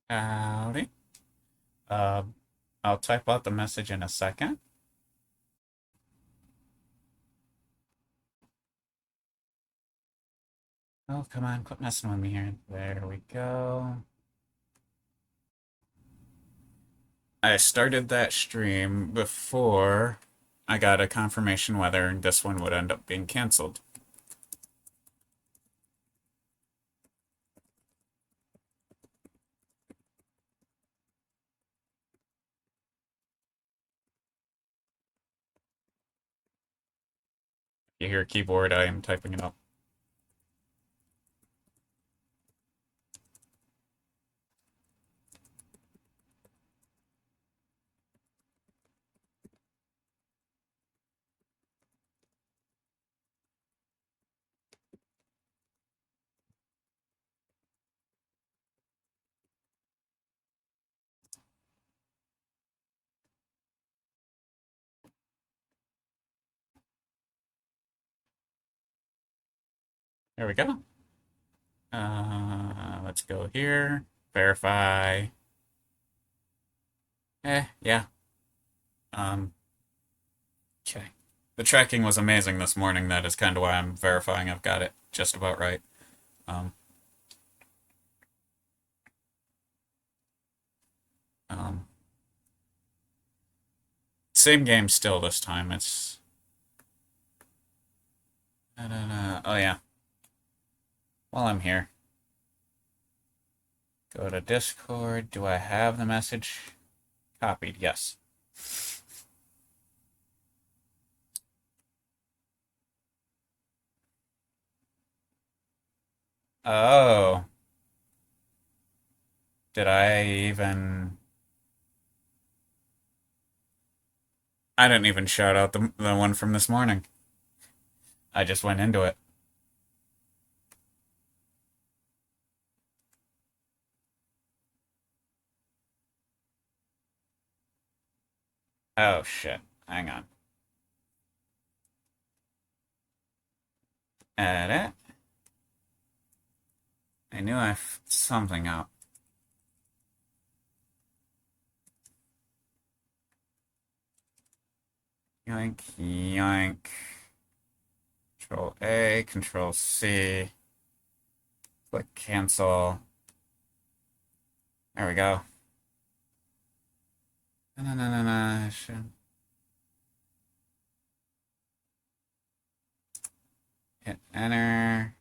Howdy. Uh, I'll type out the message in a second. Oh, come on, quit messing with me here. There we go. I started that stream before I got a confirmation whether this one would end up being canceled. You hear a keyboard, I am typing it up. There we go. Let's go here. Verify. Yeah. Um, okay. The tracking was amazing this morning. That is kind of why I'm verifying I've got it just about right. Um, um, Same game still this time. It's oh yeah. While I'm here, go to Discord. Do I have the message copied? Yes. Oh, did I even? I didn't even shout out the one from this morning. I just went into it. Oh shit. Hang on. Edit. I knew I f something out. Yoink, yoink. Control A, Control C. Click cancel. There we go. No. Hit enter.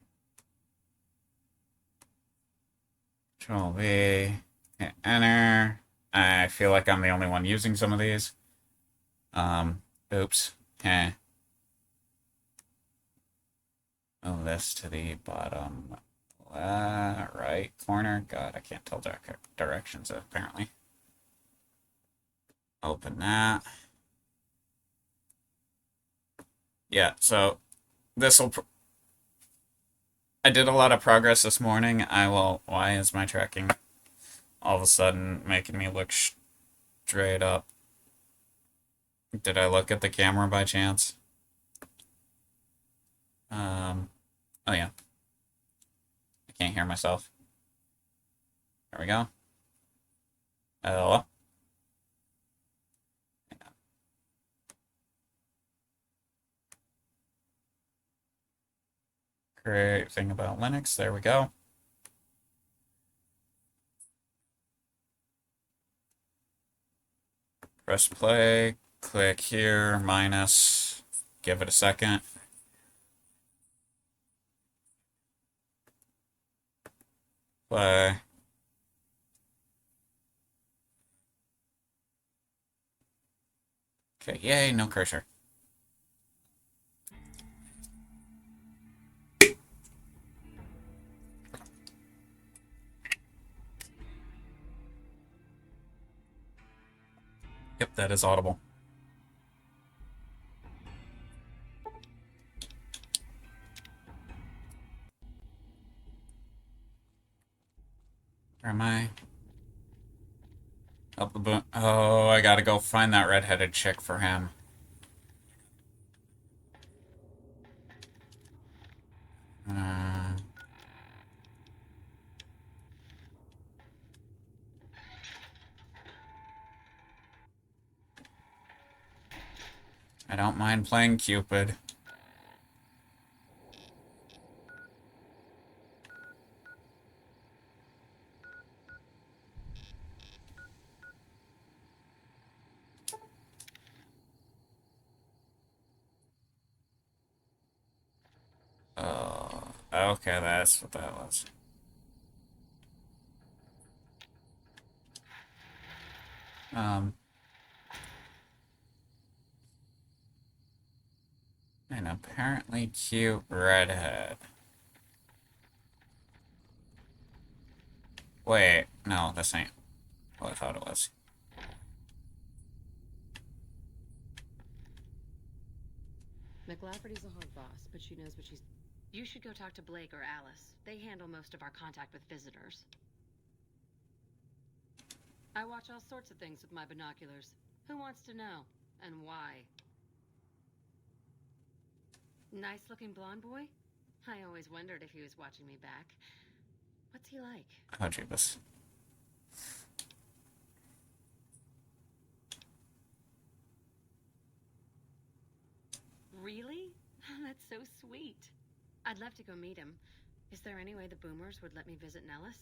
Control V. Hit enter. I feel like I'm the only one using some of these. Oops. Eh. Move this to the bottom right corner. God, I can't tell directions apparently. Open that. Yeah, so this will. I did a lot of progress this morning. I will. Why is my tracking all of a sudden making me look straight up? Did I look at the camera by chance? Oh yeah. I can't hear myself. There we go. Hello. Great thing about Linux. There we go. Press play. Click here. Minus. Give it a second. Play. Okay, yay, no cursor. Yep, that is audible. Where am I? Up the boot. Oh, I gotta go find that redheaded chick for him. Uh, I don't mind playing Cupid. Oh, okay, that's what that was. An apparently cute redhead. Wait, no, this ain't what I thought it was. McLafferty's a hard boss, but she knows what she's... You should go talk to Blake or Alice. They handle most of our contact with visitors. I watch all sorts of things with my binoculars. Who wants to know? And why? Nice-looking blonde boy? I always wondered if he was watching me back. What's he like? Oh, jeebus. Really? That's so sweet. I'd love to go meet him. Is there any way the boomers would let me visit Nellis?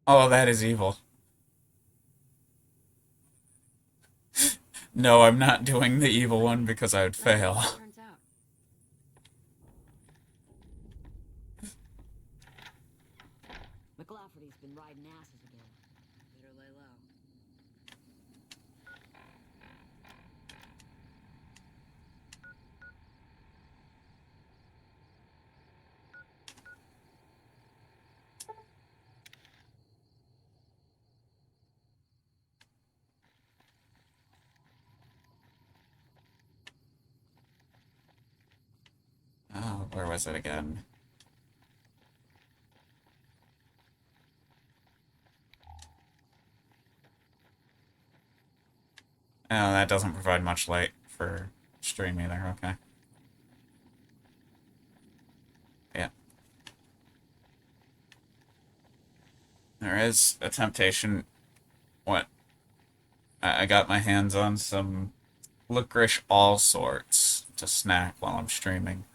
Oh, that is evil. No, I'm not doing the evil one because I would fail. Turns out. McLafferty's been riding asses again. Better lay low. Oh, where was it again? Oh, that doesn't provide much light for stream either, okay. Yeah. There is a temptation. What? I got my hands on some licorice all sorts to snack while I'm streaming.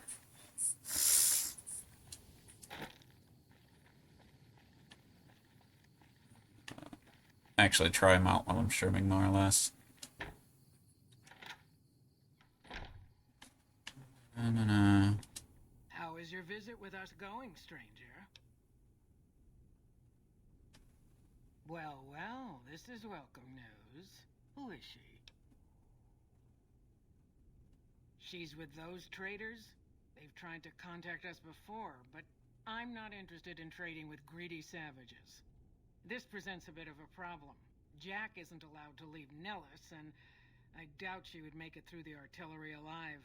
Actually try them out while I'm streaming, more or less. How is your visit with us going, stranger? Well, well, this is welcome news. Who is she? She's with those traders? They've tried to contact us before, but I'm not interested in trading with greedy savages. This presents a bit of a problem. Jack isn't allowed to leave Nellis, and I doubt she would make it through the artillery alive.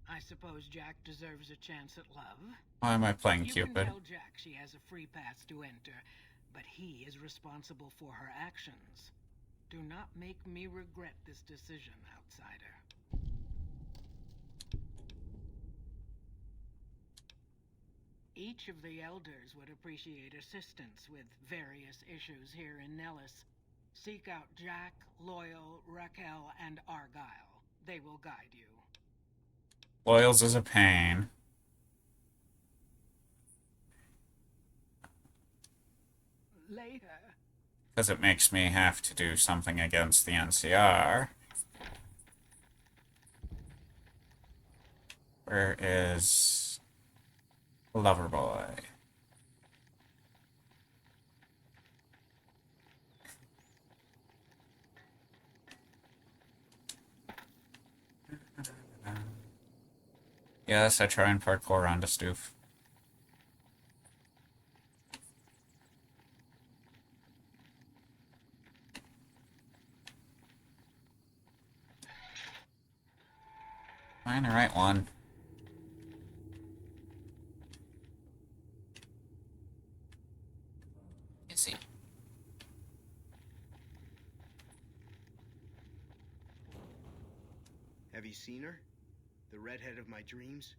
I suppose Jack deserves a chance at love. Why am I playing You Cupid? can tell Jack she has a free pass to enter, but he is responsible for her actions. Do not make me regret this decision, outsider. Each of the elders would appreciate assistance with various issues here in Nellis. Seek out Jack, Loyal, Raquel, and Argyle. They will guide you. Loyals is a pain. Later. Because it makes me have to do something against the NCR. Where is Loverboy? Yes, I try and parkour onto Stoof. Find the right one. Is he? Have you seen her? The redhead of my dreams?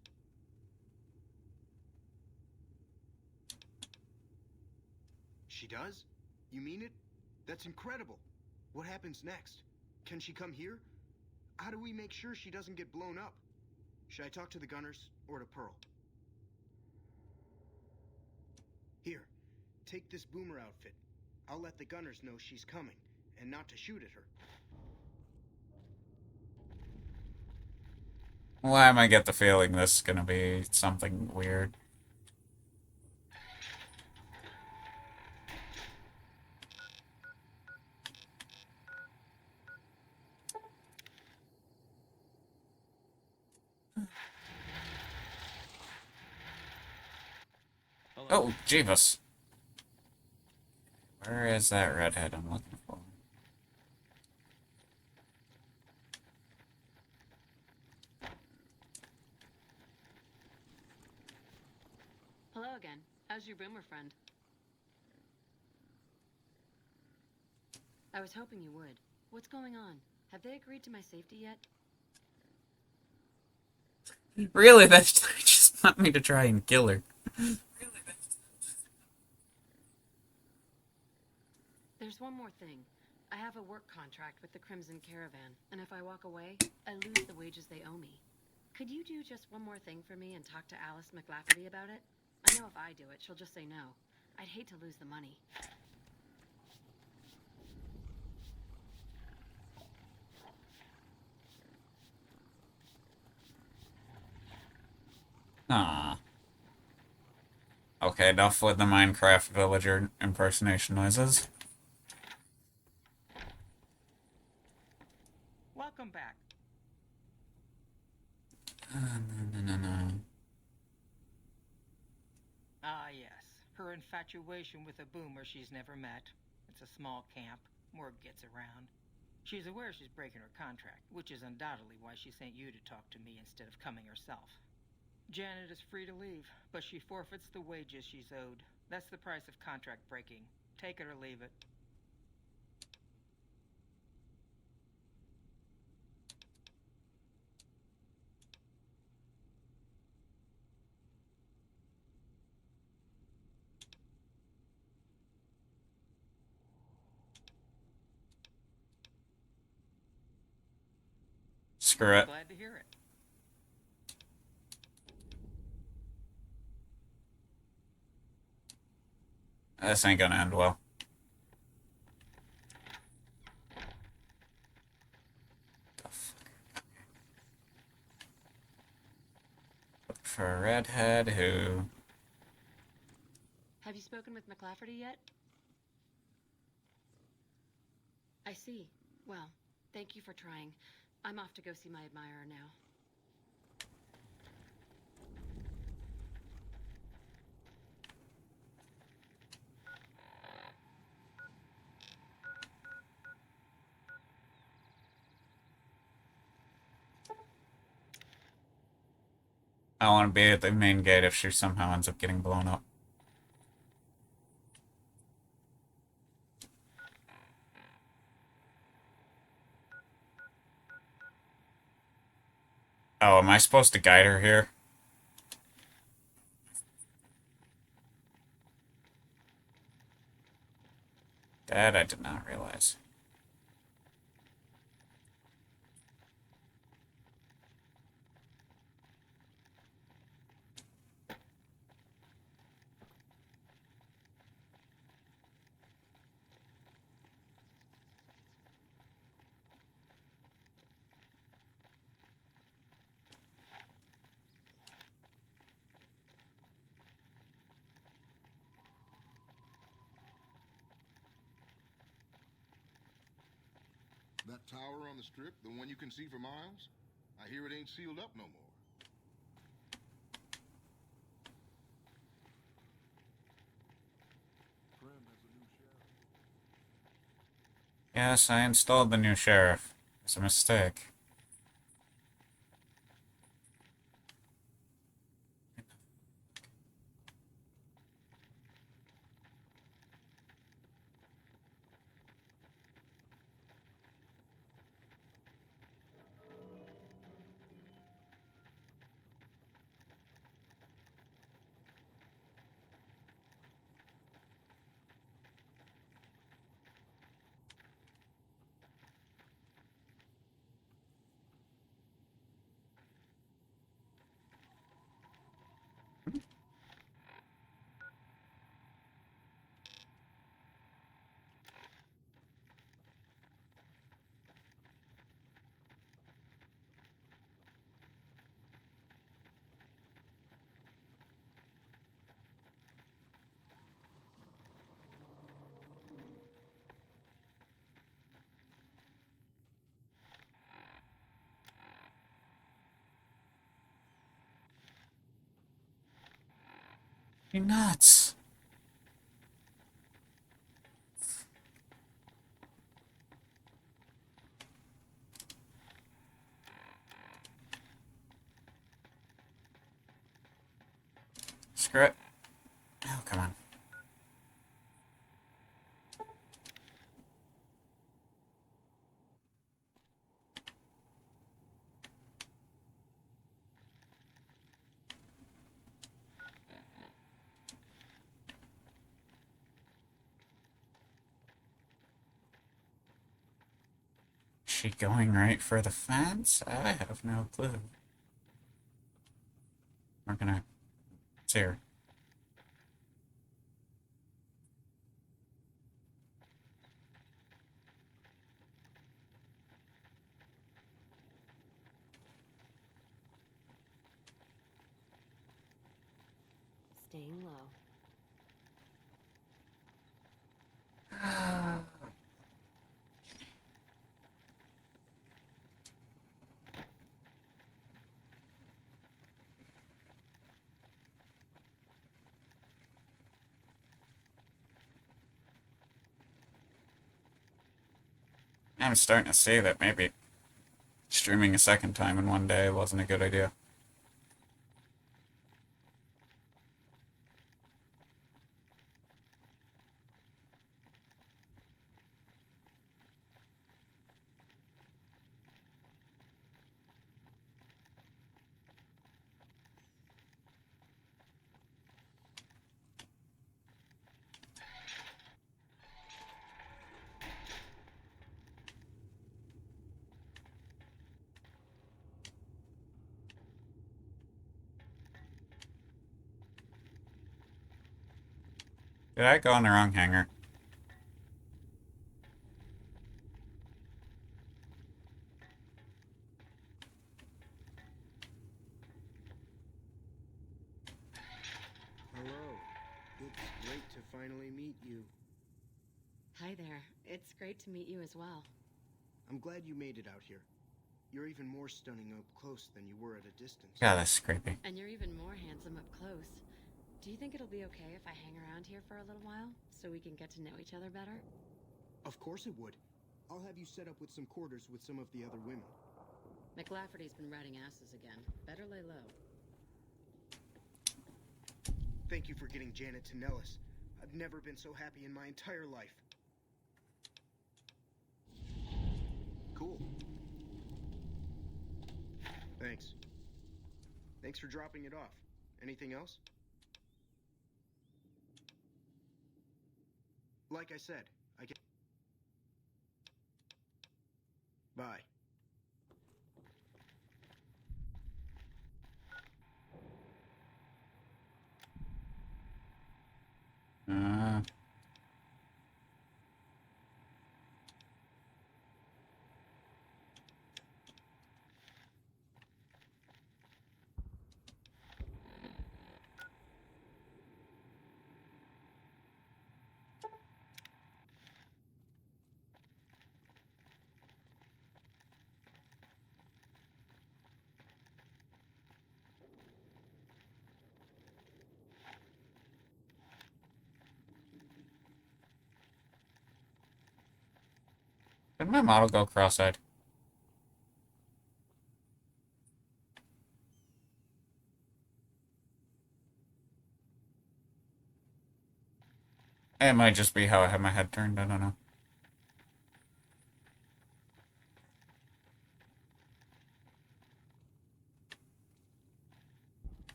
She does? You mean it? That's incredible. What happens next? Can she come here? How do we make sure she doesn't get blown up? Should I talk to the gunners or to Pearl? Here, take this boomer outfit. I'll let the gunners know she's coming, and not to shoot at her. Why am I get the feeling this is gonna be something weird? Oh, Jeebus. Where is that redhead I'm looking for? Hello again. How's your boomer friend? I was hoping you would. What's going on? Have they agreed to my safety yet? Really? They just want me to try and kill her. There's one more thing. I have a work contract with the Crimson Caravan, and if I walk away, I lose the wages they owe me. Could you do just one more thing for me and talk to Alice McLafferty about it? I know if I do it, she'll just say no. I'd hate to lose the money. Ah. Okay, enough with the Minecraft villager impersonation noises. Welcome back. No. Ah, yes. Her infatuation with a boomer she's never met. It's a small camp. Word gets around. She's aware she's breaking her contract, which is undoubtedly why she sent you to talk to me instead of coming herself. Janet is free to leave, but she forfeits the wages she's owed. That's the price of contract breaking. Take it or leave it. Screw it. Glad to hear it. This ain't gonna end well. The fuck? Look for a redhead who... Have you spoken with McLafferty yet? I see. Well, thank you for trying. I'm off to go see my admirer now. I want to be at the main gate if she somehow ends up getting blown up. Oh, am I supposed to guide her here? That I did not realize. That tower on the strip, the one you can see for miles? I hear it ain't sealed up no more. Yes, I installed the new sheriff. It's a mistake. She nuts. Screw it. Oh, come on. Is she going right for the fence? I have no clue. We're gonna see her. Staying low. I'm starting to see that maybe streaming a second time in one day wasn't a good idea. Did I go on the wrong hanger? Hello. It's great to finally meet you. Hi there. It's great to meet you as well. I'm glad you made it out here. You're even more stunning up close than you were at a distance. God, that's creepy. And you're even more handsome up close. Do you think it'll be okay if I hang around here for a little while, so we can get to know each other better? Of course it would. I'll have you set up with some quarters with some of the other women. McLafferty's been riding asses again. Better lay low. Thank you for getting Janet to Nellis. I've never been so happy in my entire life. Cool. Thanks. Thanks for dropping it off. Anything else? Like I said, I can... Bye. Uh, did my model go cross-eyed? It might just be how I have my head turned, I don't know.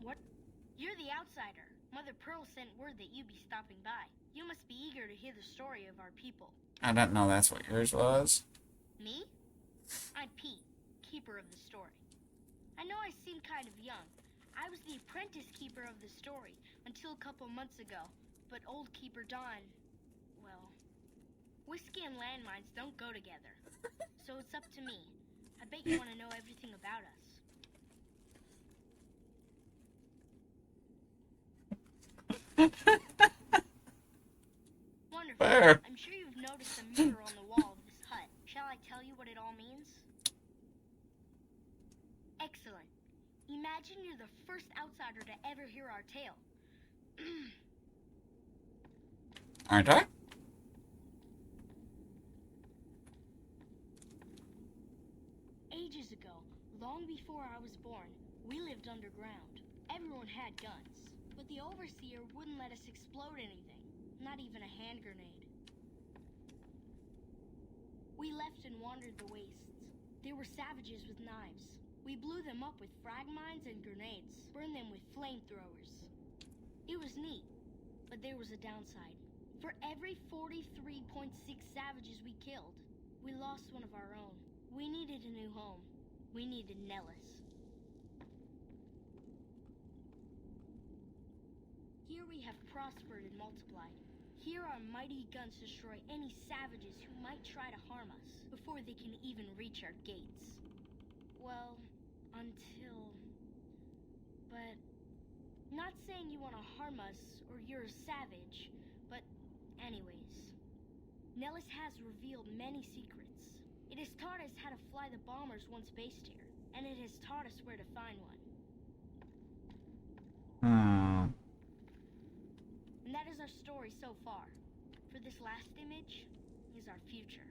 What? You're the outsider. Mother Pearl sent word that you'd be stopping by. You must be eager to hear the story of our people. I didn't know that's what yours was. Me? I'm Pete, keeper of the story. I know I seem kind of young. I was the apprentice keeper of the story until a couple months ago. But old keeper Don, well, whiskey and landmines don't go together. So it's up to me. I bet you want to know everything about us. Wonderful. Fair. I'm sure you've noticed a mirror on the wall of this hut. Shall I tell you what it all means? Fair. Well, the mirror shows a Imagine you're the first outsider to ever hear our tale. Aren't I? Ages ago, long before I was born, we lived underground. Everyone had guns, but the overseer wouldn't let us explode anything, not even a hand grenade. We left and wandered the wastes. There were savages with knives. We blew them up with frag mines and grenades, burned them with flamethrowers. It was neat, but there was a downside. For every 43.6 savages we killed, we lost one of our own. We needed a new home. We needed Nellis. Here we have prospered and multiplied. Here our mighty guns destroy any savages who might try to harm us before they can even reach our gates. Well, until... But... Not saying you want to harm us or you're a savage, but anyways. Nellis has revealed many secrets. It has taught us how to fly the bombers once based here, and it has taught us where to find one. And that is our story so far. For this last image is our future.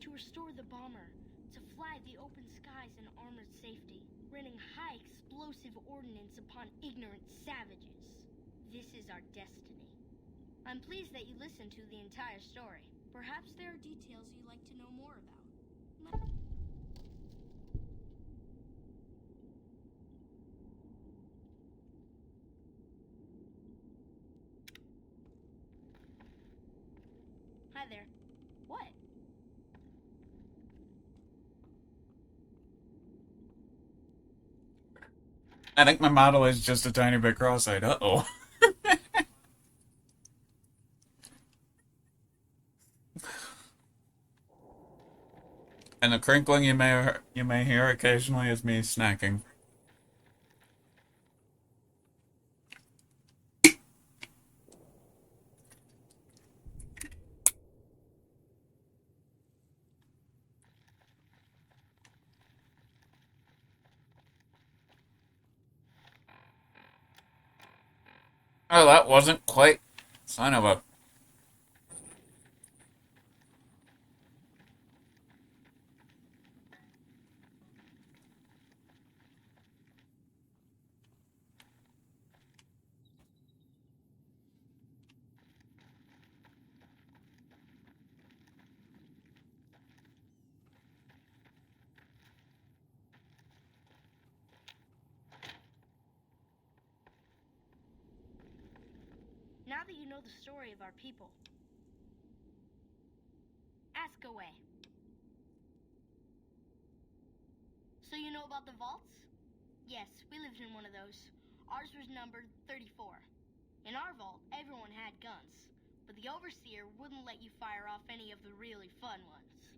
To restore the bomber, to fly the open skies in armored safety, raining high explosive ordnance upon ignorant savages. This is our destiny. I'm pleased that you listened to the entire story. Perhaps there are details you'd like to know more about. Hi there. What? I think my model is just a tiny bit cross-eyed. Uh-oh. And the crinkling you may hear occasionally is me snacking. Oh, that wasn't quite. Son of a. Now that you know the story of our people, ask away. So you know about the vaults? Yes, we lived in one of those. Ours was numbered 34. In our vault, everyone had guns, but the overseer wouldn't let you fire off any of the really fun ones.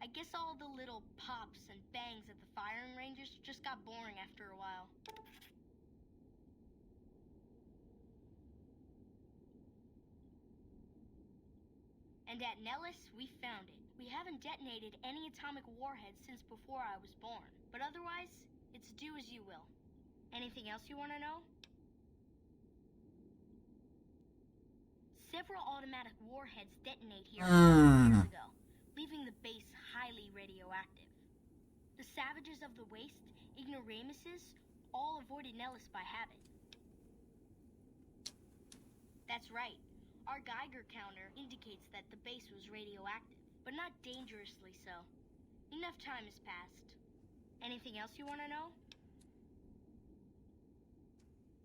I guess all the little pops and bangs at the firing ranges just got boring after a while. And at Nellis, we found it. We haven't detonated any atomic warheads since before I was born. But otherwise, it's do as you will. Anything else you want to know? Several automatic warheads detonate here years ago, leaving the base highly radioactive. The savages of the waste, ignoramuses, all avoided Nellis by habit. That's right. Our Geiger counter indicates that the base was radioactive, but not dangerously so. Enough time has passed. Anything else you want to know?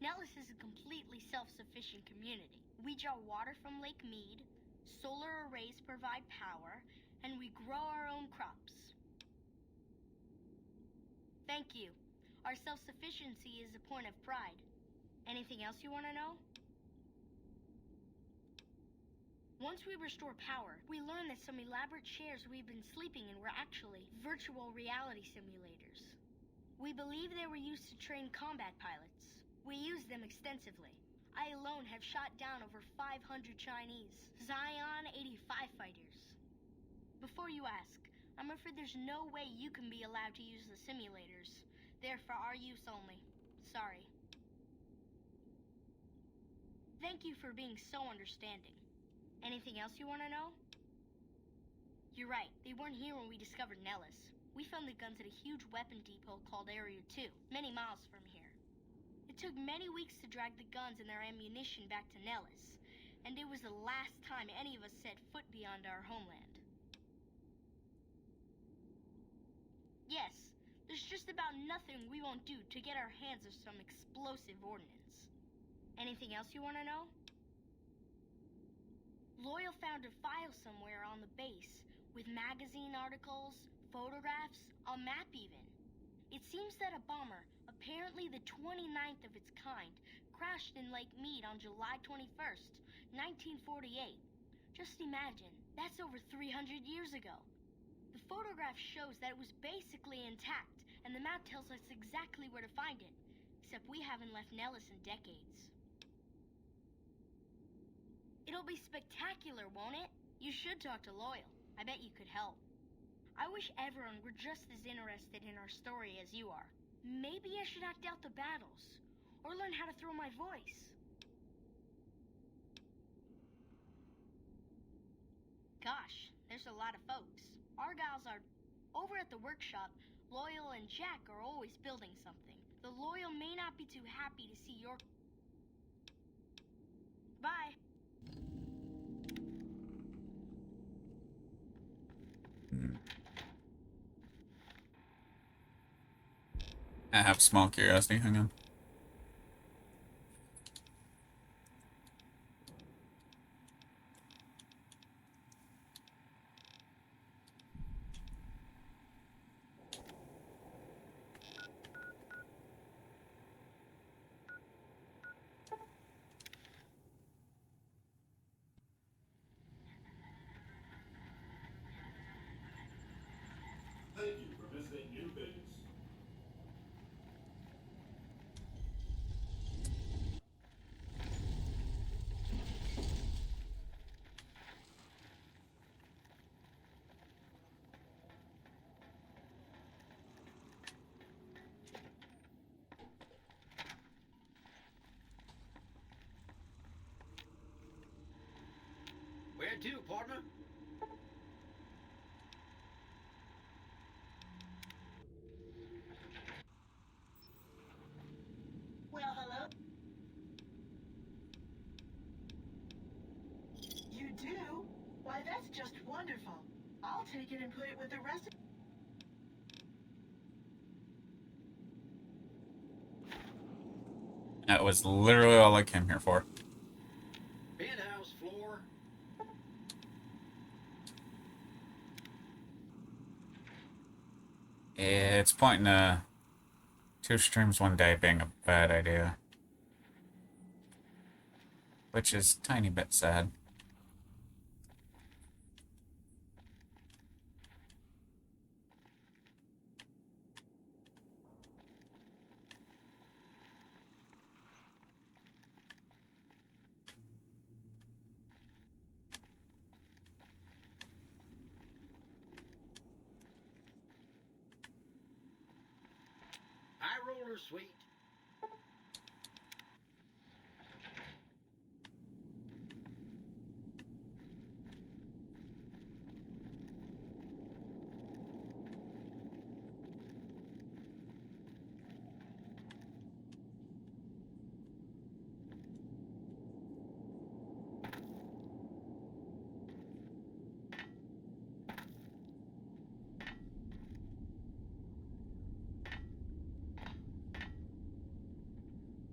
Nellis is a completely self-sufficient community. We draw water from Lake Mead, solar arrays provide power, and we grow our own crops. Thank you. Our self-sufficiency is a point of pride. Anything else you want to know? Once we restore power, we learn that some elaborate chairs we've been sleeping in were actually virtual reality simulators. We believe they were used to train combat pilots. We use them extensively. I alone have shot down over 500 Chinese Zion 85 fighters. Before you ask, I'm afraid there's no way you can be allowed to use the simulators. They're for our use only. Sorry. Thank you for being so understanding. Anything else you want to know? You're right, they weren't here when we discovered Nellis. We found the guns at a huge weapon depot called Area 2, many miles from here. It took many weeks to drag the guns and their ammunition back to Nellis, and it was the last time any of us set foot beyond our homeland. Yes, there's just about nothing we won't do to get our hands on some explosive ordnance. Anything else you want to know? Loyal found a file somewhere on the base, with magazine articles, photographs, a map even. It seems that a bomber, apparently the 29th of its kind, crashed in Lake Mead on July 21st, 1948. Just imagine, that's over 300 years ago. The photograph shows that it was basically intact, and the map tells us exactly where to find it, except we haven't left Nellis in decades. It'll be spectacular, won't it? You should talk to Loyal. I bet you could help. I wish everyone were just as interested in our story as you are. Maybe I should act out the battles, or learn how to throw my voice. Gosh, there's a lot of folks. Our gals are over at the workshop. Loyal and Jack are always building something. The Loyal may not be too happy to see your... Bye. I have small curiosity. Hang on. Thank you for visiting New Vegas. Where to, partner? Well, hello? You do? Why, that's just wonderful. I'll take it and put it with the rest of... That was literally all I came here for. Penthouse floor. It's pointing to 2 streams one day being a bad idea. Which is a tiny bit sad. High roller suite.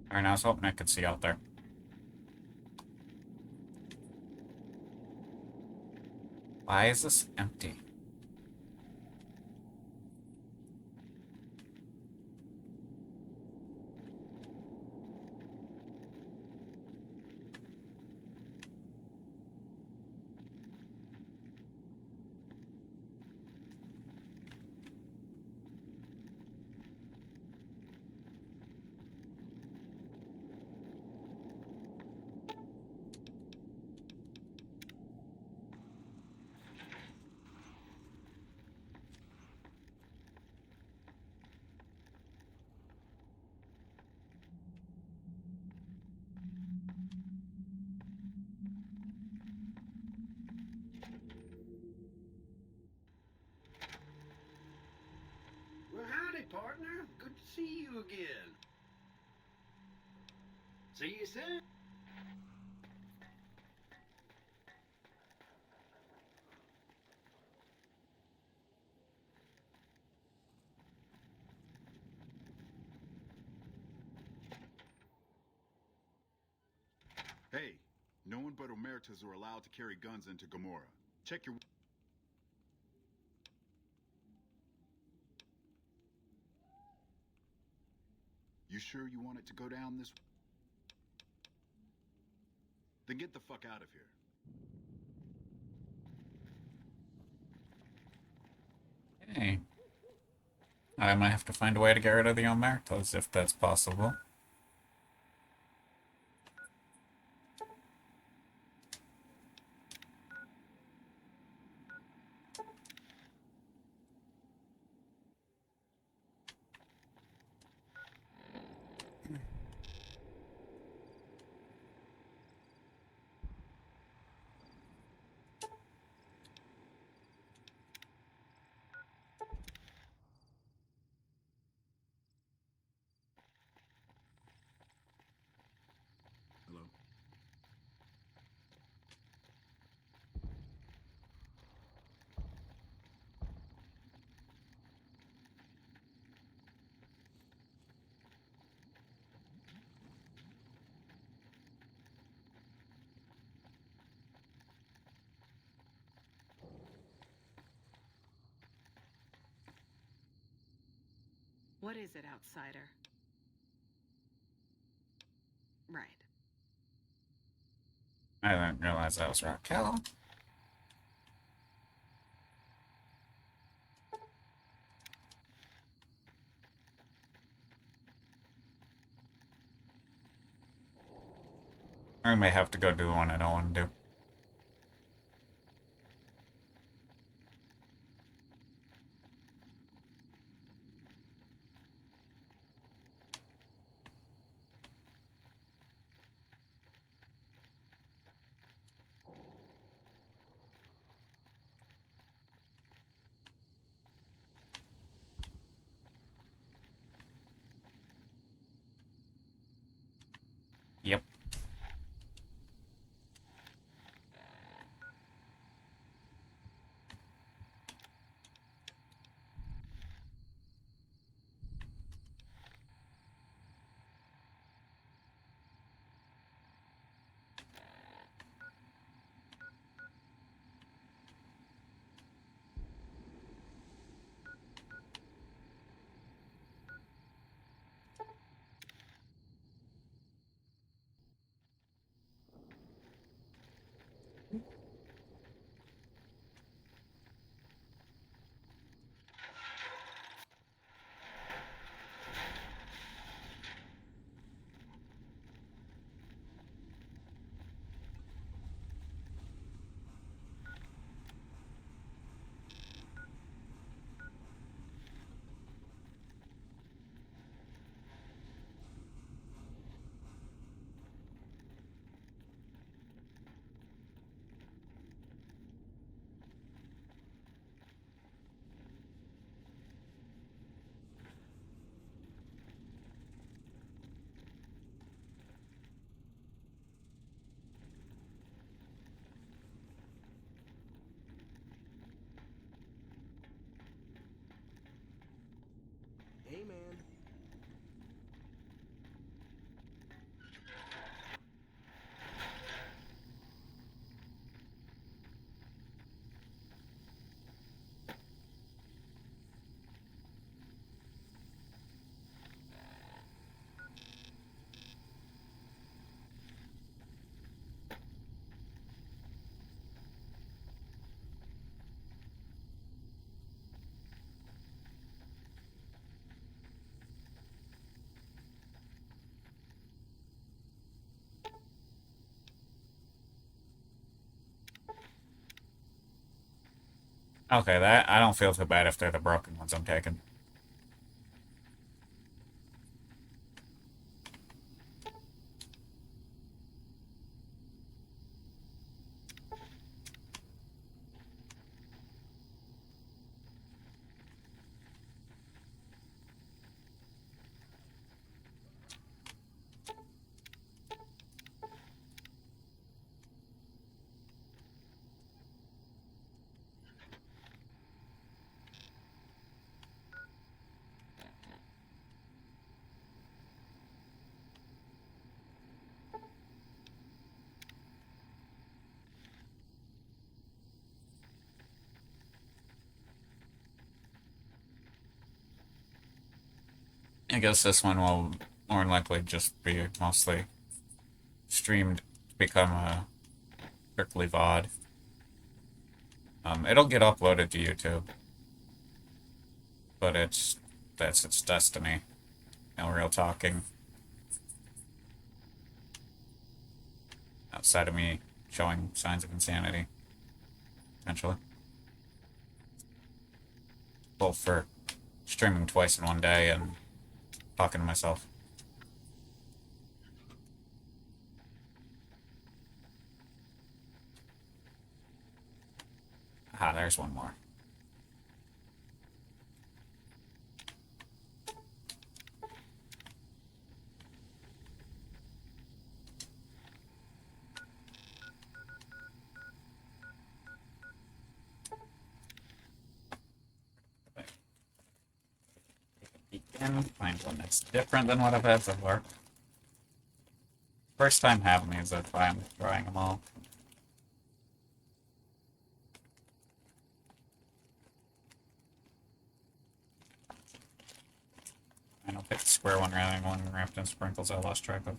Alright, I was hoping I could see out there. Why is this empty? partner. Good to see you again. See you soon. Hey, no one but Omertas are allowed to carry guns into Gamora. Check your... You sure you want it to go down this... Then get the fuck out of here. Hey. I might have to find a way to get rid of the Omertas, if that's possible. Hello? What is it, outsider? Right. I didn't realize that was Raquel. I may have to go do the one I don't want to do. Yep. Hey, man. Okay, that I don't feel too bad if they're the broken ones I'm taking. I guess this one will more than likely just be mostly streamed to become a strictly VOD. It'll get uploaded to YouTube, but that's its destiny. No real talking outside of me showing signs of insanity, essentially. Both for streaming twice in one day and talking to myself. Ah, there's one more. And find one that's different than what I've had so far. First time having these, that's why I'm trying them all. And I'll pick the square one rather than one wrapped in sprinkles I lost track of.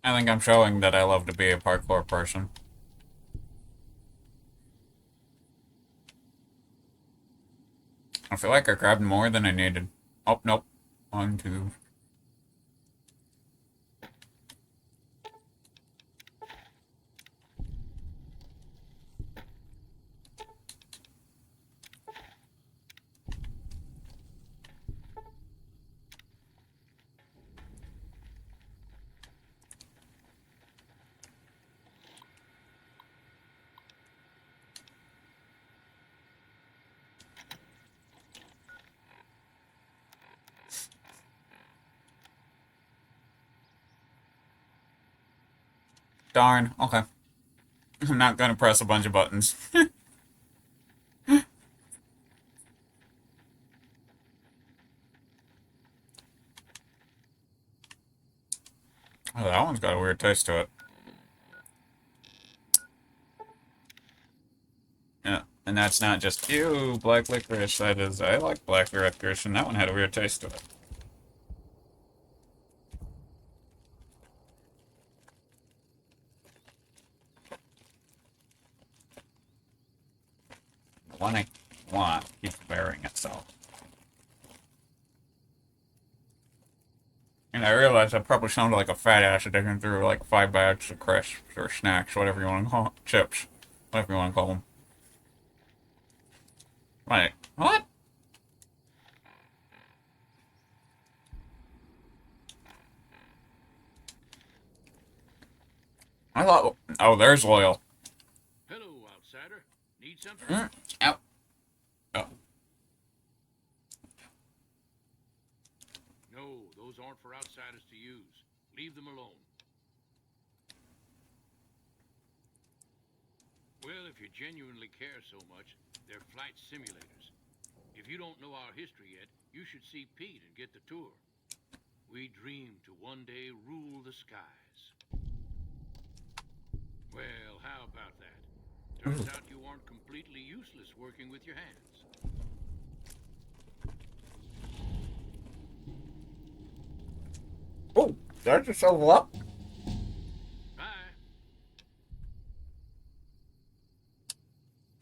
I think I'm showing that I love to be a parkour person. I feel like I grabbed more than I needed. Oh, nope. 1, 2. Darn. Okay. I'm not gonna press a bunch of buttons. Oh, that one's got a weird taste to it. Yeah, and that's not just, ew, black licorice. That is, I like black licorice, and that one had a weird taste to it. The one I want keeps burying itself. And I realized I probably sounded like a fat ass digging through like 5 bags of crisps or snacks, whatever you want to call it. Chips. Whatever you want to call them. Wait, what? I thought, oh, there's Loyal. Hello, outsider. Need something? Ow. Oh. No, those aren't for outsiders to use. Leave them alone. Well, if you genuinely care so much, they're flight simulators. If you don't know our history yet, you should see Pete and get the tour. We dream to one day rule the skies. Well, how about that? Turns out you aren't completely useless working with your hands. Oh, start yourself up. Bye.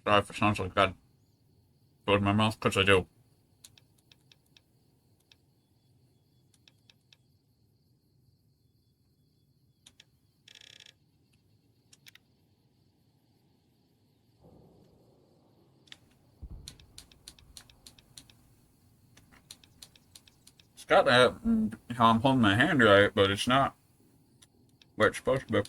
Sorry if it sounds like that. Go to my mouth, because I do. Got that how I'm holding my hand right, but it's not where it's supposed to be.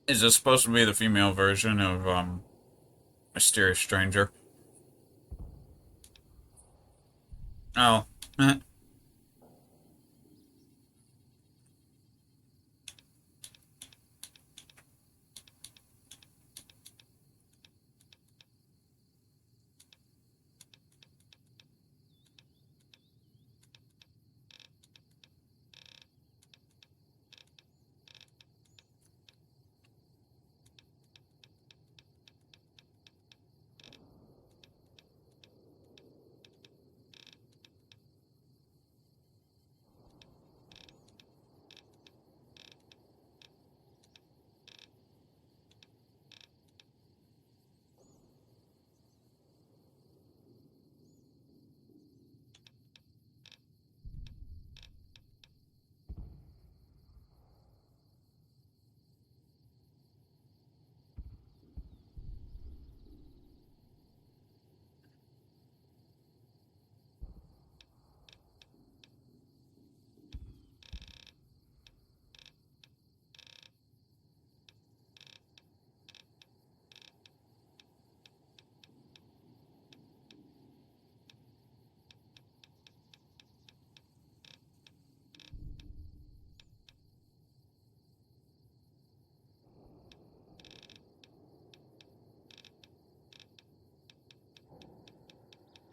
Is this supposed to be the female version of, Mysterious Stranger? Oh.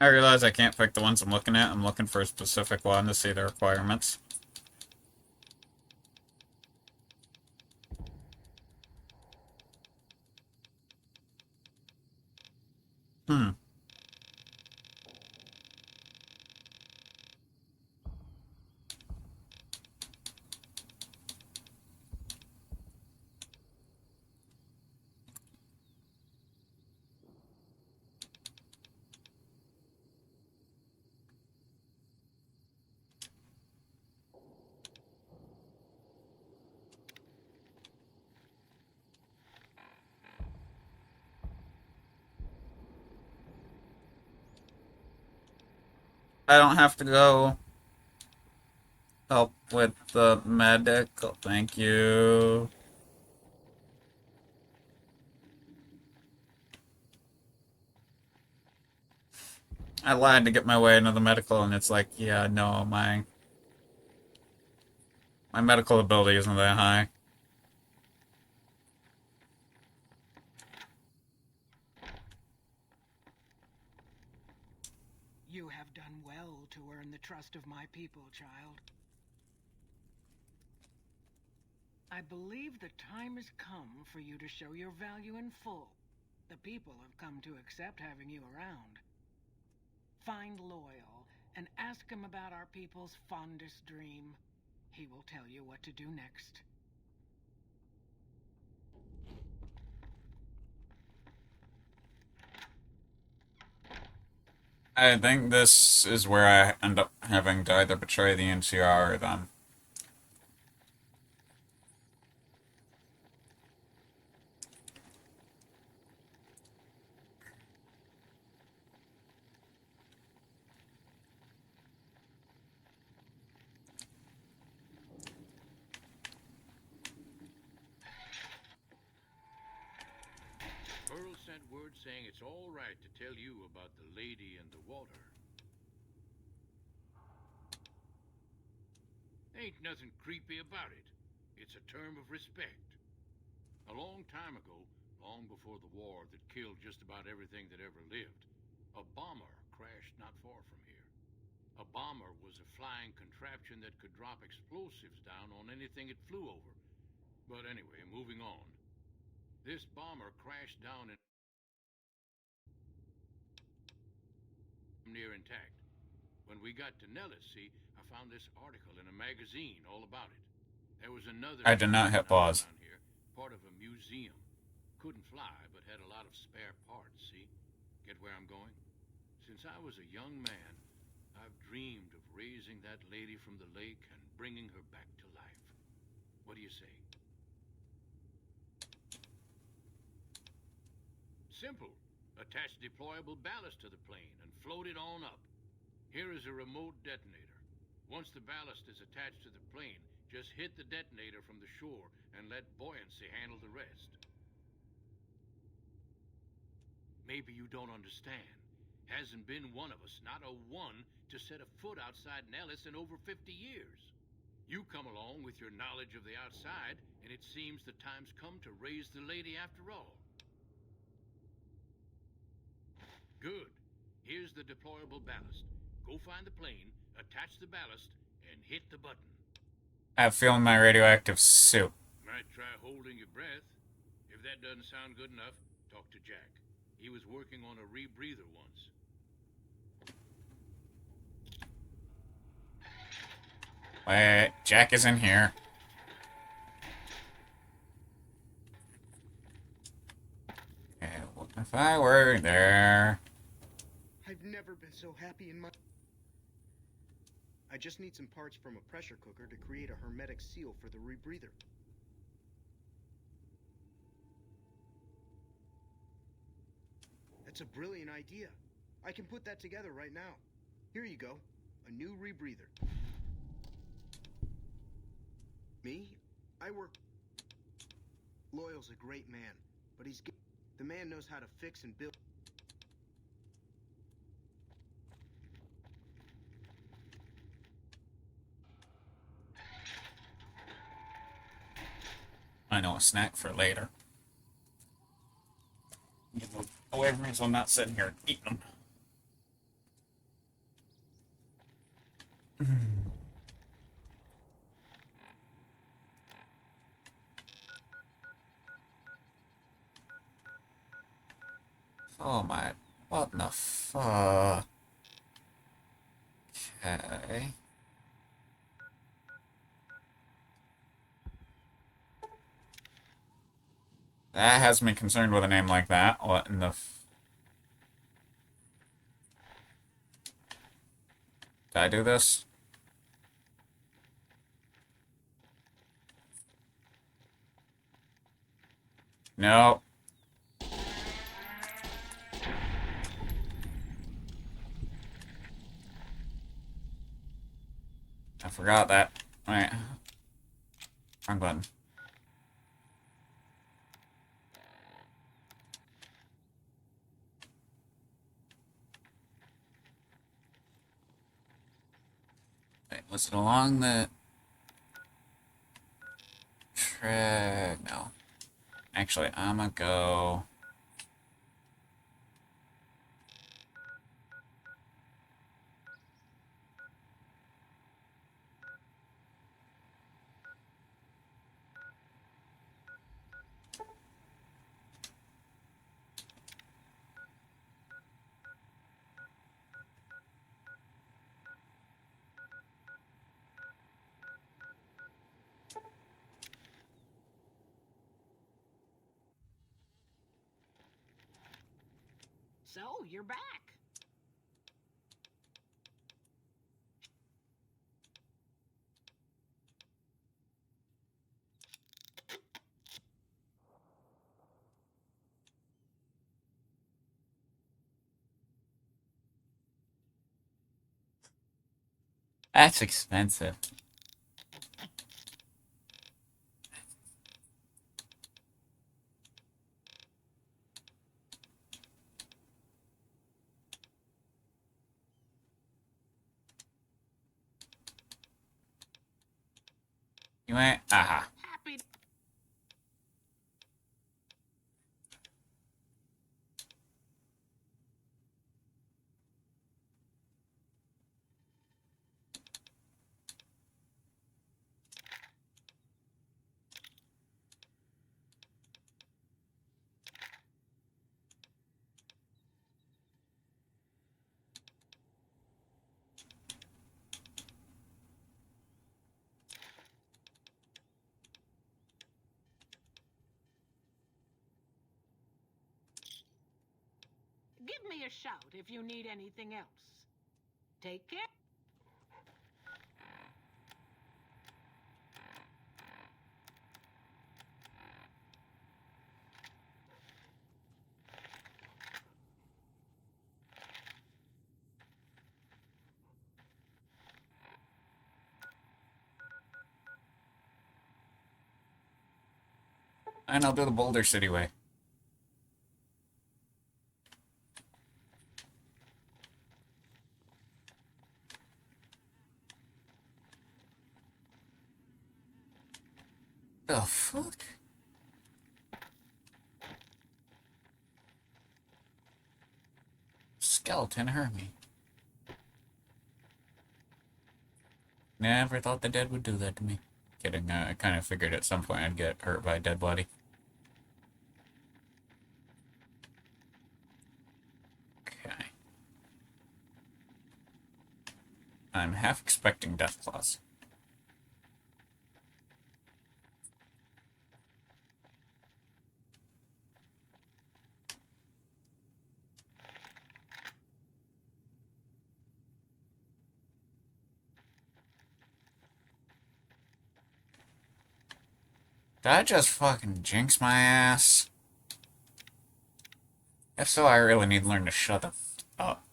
I realize I can't pick the ones I'm looking at. I'm looking for a specific one to see the requirements. Hmm. I don't have to go help with the medical. Thank you. I lied to get my way into the medical, and it's like, yeah, no, my medical ability isn't that high. You have done well to earn the trust of my people, child. I believe the time has come for you to show your value in full. The people have come to accept having you around. Find Loyal and ask him about our people's fondest dream. He will tell you what to do next. I think this is where I end up having to either betray the NCR or them. Pearl sent word saying it's all right to tell you about the lady and the water. Ain't nothing creepy about it. It's a term of respect. A long time ago, long before the war that killed just about everything that ever lived, a bomber crashed not far from here. A bomber was a flying contraption that could drop explosives down on anything it flew over. But anyway, moving on. This bomber crashed down in near intact. When we got to Nellis, see, I found this article in a magazine all about it. There was another I did not hit pause. around here, Part of a museum. Couldn't fly, but had a lot of spare parts, see? Get where I'm going? Since I was a young man, I've dreamed of raising that lady from the lake and bringing her back to life. What do you say? Simple. Attach deployable ballast to the plane and float it on up. Here is a remote detonator. Once the ballast is attached to the plane, just hit the detonator from the shore and let buoyancy handle the rest. Maybe you don't understand. Hasn't been one of us, not a one, to set a foot outside Nellis in over 50 years. You come along with your knowledge of the outside, and it seems the time's come to raise the lady after all. Good. Here's the deployable ballast. Go find the plane, attach the ballast, and hit the button. I have feeling my radioactive soup. Might try holding your breath. If that doesn't sound good enough, talk to Jack. He was working on a rebreather once. Wait, Jack is in here. Okay, what if I were there? I've never been so happy in my... I just need some parts from a pressure cooker to create a hermetic seal for the rebreather. That's a brilliant idea. I can put that together right now. Here you go. A new rebreather. Me? I work... Loyal's a great man, but he's... The man knows how to fix and build... I know, a snack for later. Get them away from me so I'm not sitting here eating them. Oh my, what the fuck? Okay. That has me concerned with a name like that. What in the Did I do this? No. I forgot that. Wait. Wrong button. Wait, was it along the track? No. Actually, I'm gonna go... So, you're back. That's expensive. You ain't... Aha. Happy. me a shout if you need anything else. Take care. And I'll do the Boulder City way. The fuck? Skeleton hurt me. Never thought the dead would do that to me. Kidding, I kind of figured at some point I'd get hurt by a dead body. Okay. I'm half expecting death claws. Did I just fucking jinx my ass? If so, I really need to learn to shut the f up.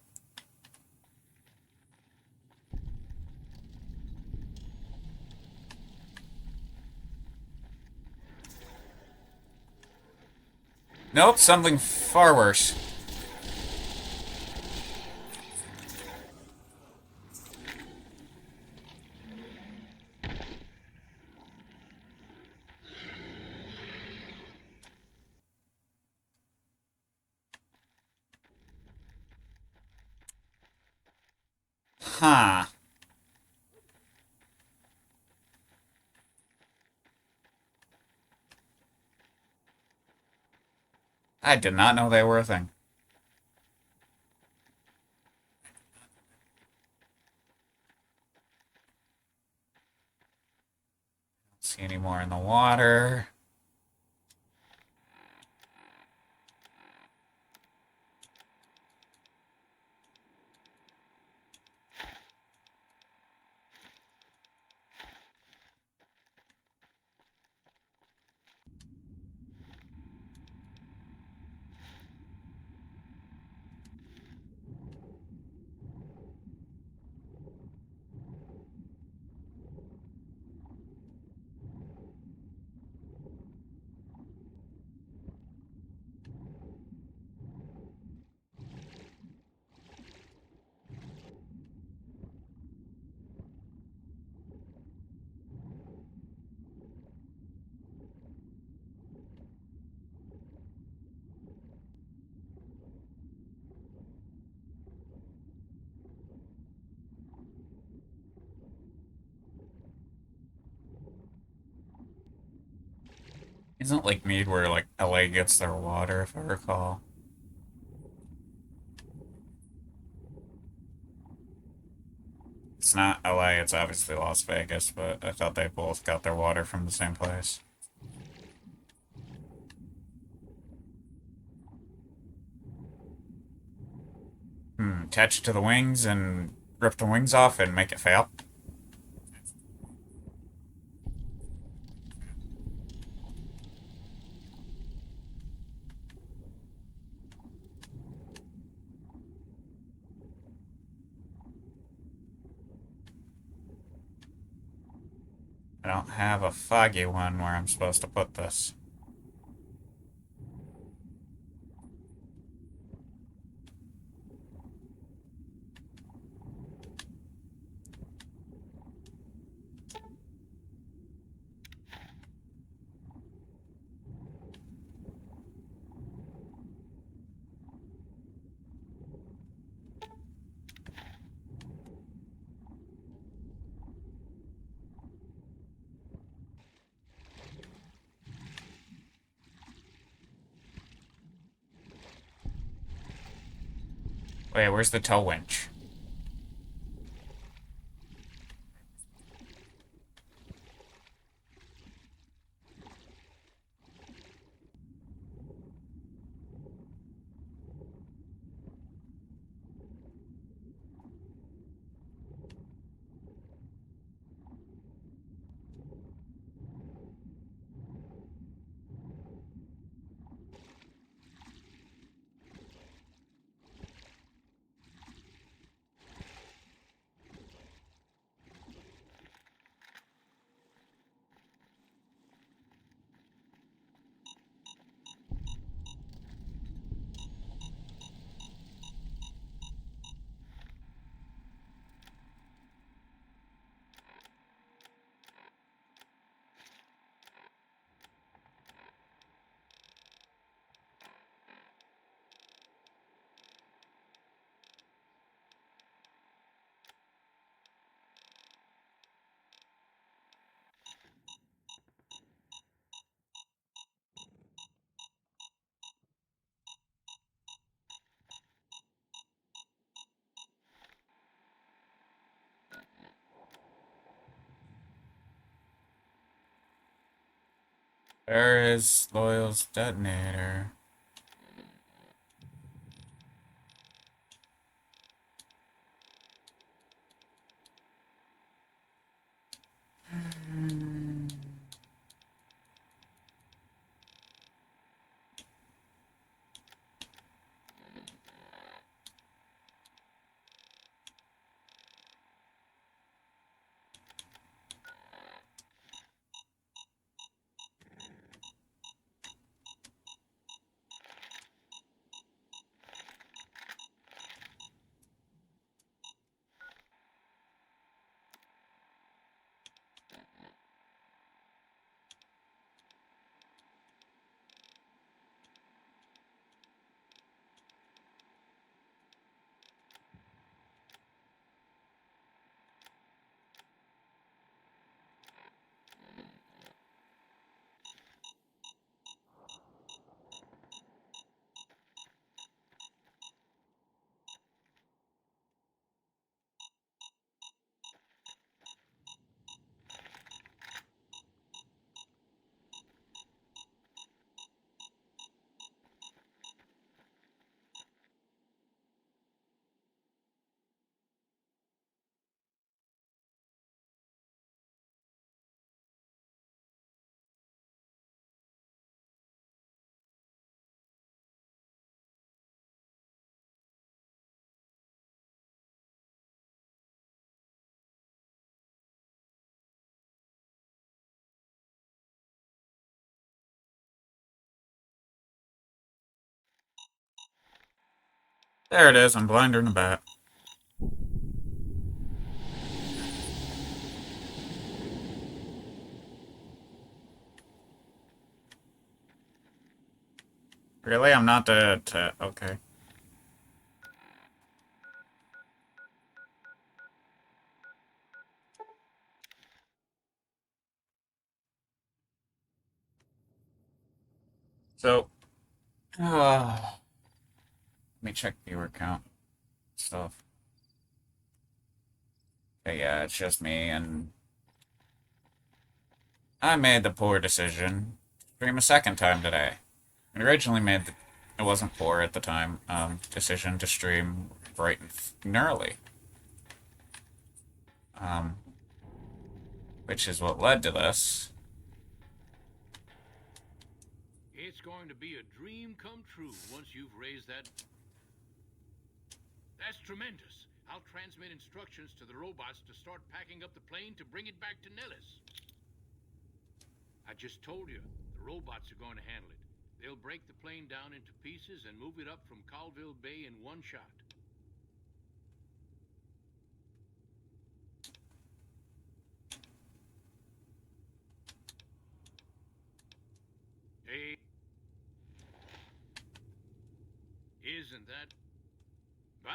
Nope, something far worse. Huh. I did not know they were a thing. Don't see any more in the water. Isn't it like Mead where like LA gets their water, if I recall? It's not LA, it's obviously Las Vegas, but I thought they both got their water from the same place. Attach it to the wings and rip the wings off and make it fail. I don't have a foggy one where I'm supposed to put this. Wait, where's the tow winch? Where is Loyal's detonator? There it is. I'm blinder than a bat. Really? I'm not dead. Okay. So, let me check viewer count stuff. Okay, yeah, it's just me, and I made the poor decision to stream a second time today. I originally made the, it wasn't poor at the time, decision to stream bright and early. Which is what led to this. It's going to be a dream come true once you've raised that. That's tremendous. I'll transmit instructions to the robots to start packing up the plane to bring it back to Nellis. I just told you, the robots are going to handle it. They'll break the plane down into pieces and move it up from Colville Bay in one shot. Hey. Isn't that? Bye.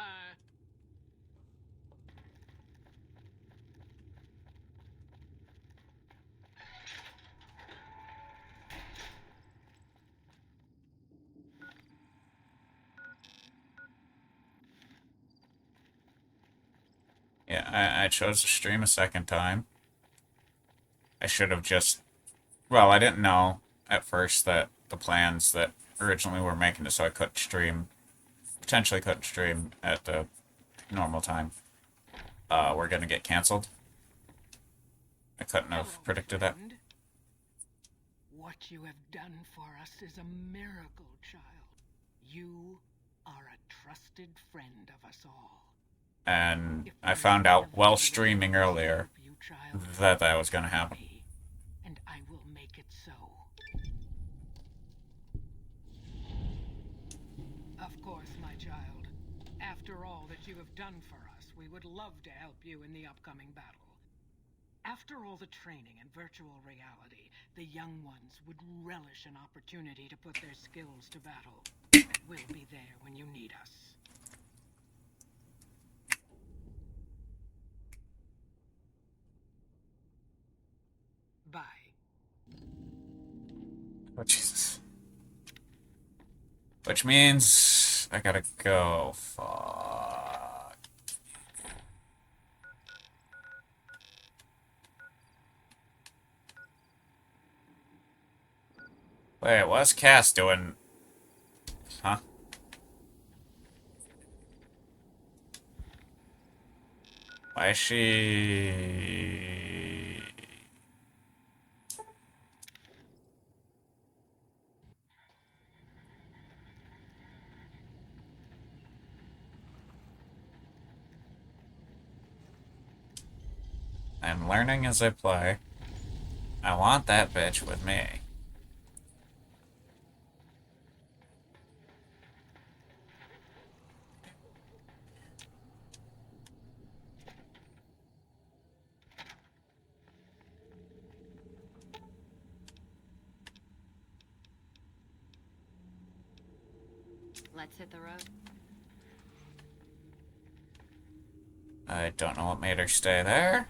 Yeah, I chose to stream a second time. I should have just. Well, I didn't know at first that the plans that originally were making it so I couldn't stream, potentially couldn't stream at the normal time, were gonna get canceled. I couldn't have predicted that. What you have done for us is a miracle, child. You are a trusted friend of us all. And I found out while streaming earlier that that was gonna happen. And I will make it so. Of course, my child. After all that you have done for us, we would love to help you in the upcoming battle. After all the training in virtual reality, the young ones would relish an opportunity to put their skills to battle. We'll be there when you need us. Bye. Oh, Jesus. Which means I gotta go. Fuck. Wait, what's Cass doing? Huh? Why is she... I'm learning as I play. I want that bitch with me. Let's hit the road. I don't know what made her stay there.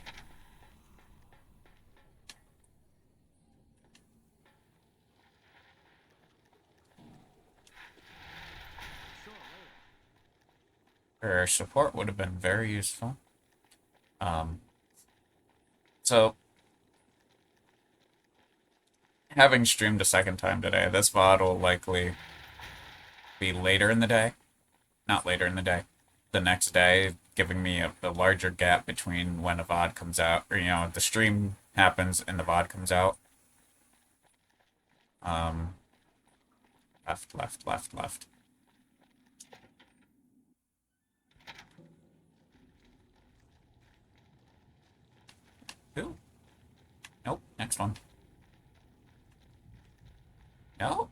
Her support would have been very useful. So, having streamed a second time today, this VOD will likely be later in the day. Not later in the day. The next day, giving me a larger gap between when a VOD comes out, or, the stream happens and the VOD comes out. Left, left, left, left. Who? Nope, next one. No?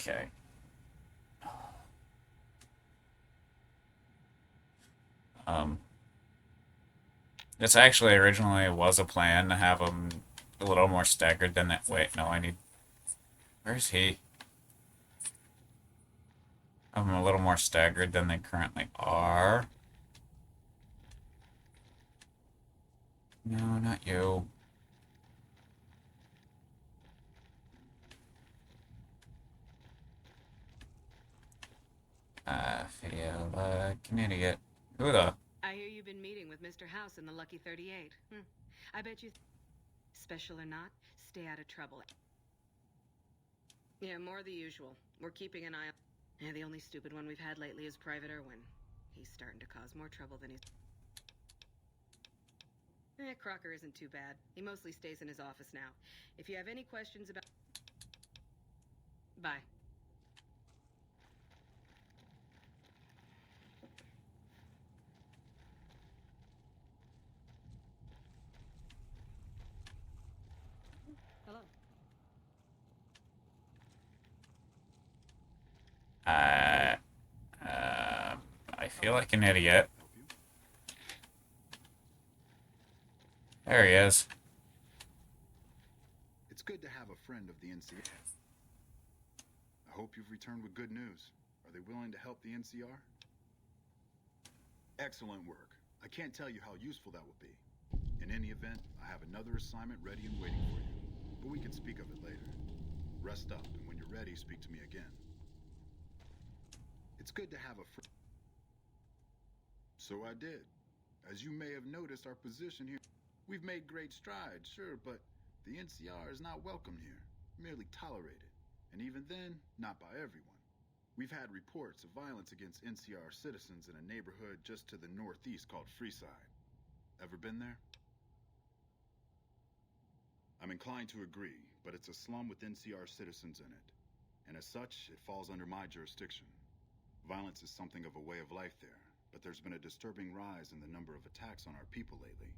Okay. This actually originally was a plan to have them a little more staggered than that. Wait, no, I need... Where's he? Have them a little more staggered than they currently are. No, not you. I feel like an idiot. Who the? I hear you've been meeting with Mr. House in the Lucky 38. I bet you... Special or not, stay out of trouble. Yeah, more the usual. We're keeping an eye on... Yeah, the only stupid one we've had lately is Private Irwin. He's starting to cause more trouble than he's... Crocker isn't too bad. He mostly stays in his office now. If you have any questions about... Bye. Hello. I feel like an idiot. There he is. It's good to have a friend of the NCR. I hope you've returned with good news. Are they willing to help the NCR? Excellent work. I can't tell you how useful that will be. In any event, I have another assignment ready and waiting for you. But we can speak of it later. Rest up, and when you're ready, speak to me again. It's good to have a friend. So I did. As you may have noticed, our position here... We've made great strides, sure, but the NCR is not welcome here, merely tolerated. And even then, not by everyone. We've had reports of violence against NCR citizens in a neighborhood just to the northeast called Freeside. Ever been there? I'm inclined to agree, but it's a slum with NCR citizens in it. And as such, it falls under my jurisdiction. Violence is something of a way of life there, but there's been a disturbing rise in the number of attacks on our people lately.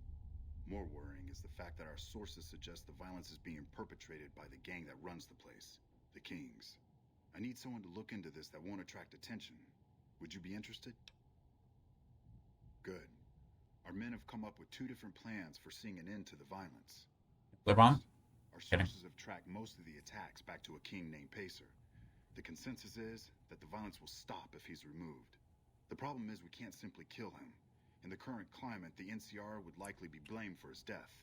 More worrying is the fact that our sources suggest the violence is being perpetrated by the gang that runs the place, the Kings. I need someone to look into this that won't attract attention. Would you be interested? Good. Our men have come up with 2 different plans for seeing an end to the violence. LeBron? Our sources have tracked most of the attacks back to a king named Pacer. The consensus is that the violence will stop if he's removed. The problem is we can't simply kill him. In the current climate, the NCR would likely be blamed for his death.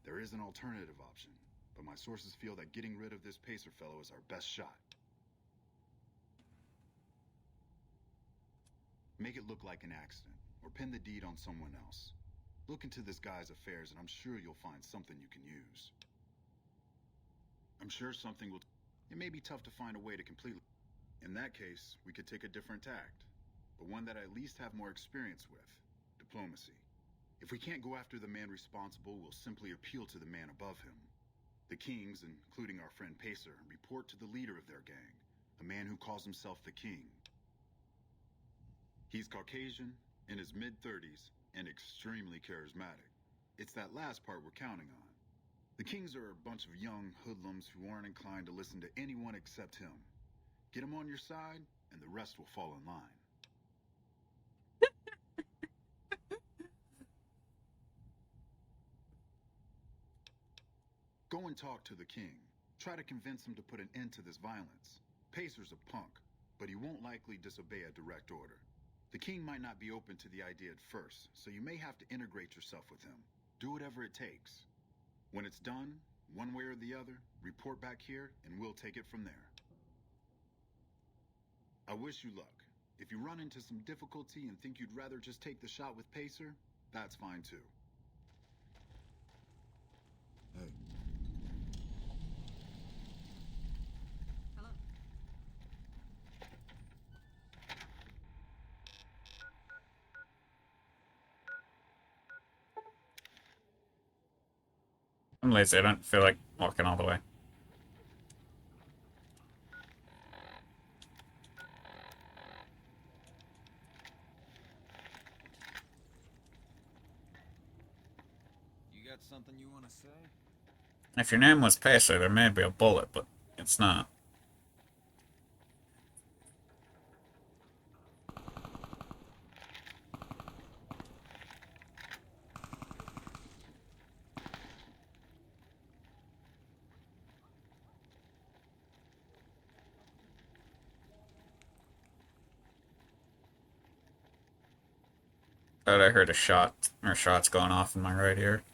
There is an alternative option, but my sources feel that getting rid of this Pacer fellow is our best shot. Make it look like an accident, or pin the deed on someone else. Look into this guy's affairs, and I'm sure you'll find something you can use. I'm sure something will... It may be tough to find a way to completely... In that case, we could take a different tact, but one that I at least have more experience with. Diplomacy. If we can't go after the man responsible, we'll simply appeal to the man above him. The kings, including our friend Pacer, report to the leader of their gang, a man who calls himself the King. He's Caucasian, in his mid-30s, and extremely charismatic. It's that last part we're counting on. The Kings are a bunch of young hoodlums who aren't inclined to listen to anyone except him. Get him on your side, and the rest will fall in line. Go and talk to the King. Try to convince him to put an end to this violence. Pacer's a punk, but he won't likely disobey a direct order. The King might not be open to the idea at first, so you may have to integrate yourself with him. Do whatever it takes. When it's done, one way or the other, report back here, and we'll take it from there. I wish you luck. If you run into some difficulty and think you'd rather just take the shot with Pacer, that's fine too. Hey. Hello. I'm lazy, I don't feel like walking all the way. You got something you want to say? If your name was Pacer, there may be a bullet, but it's not. Thought I heard a shot, or shots going off in my right ear.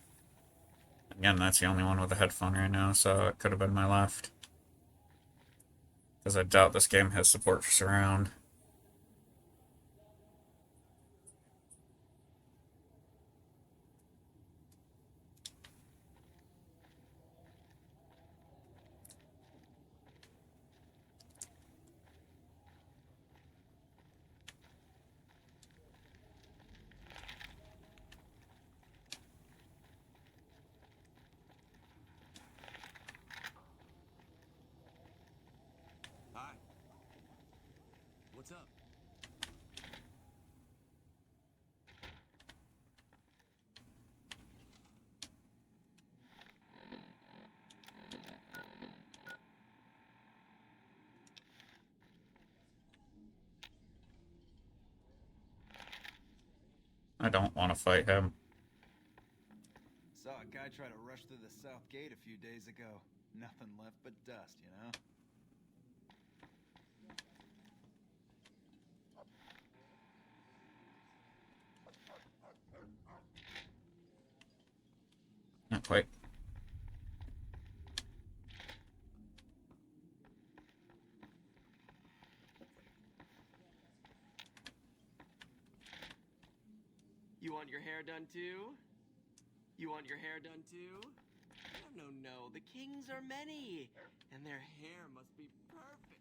Again, that's the only one with a headphone right now, so it could have been my left. Because I doubt this game has support for surround. Hi. What's up? I don't want to fight him. Saw a guy try to rush through the south gate a few days ago. Nothing left but dust, you know? Not quite. You want your hair done too? You want your hair done too? No, no, no. The kings are many, and their hair must be perfect.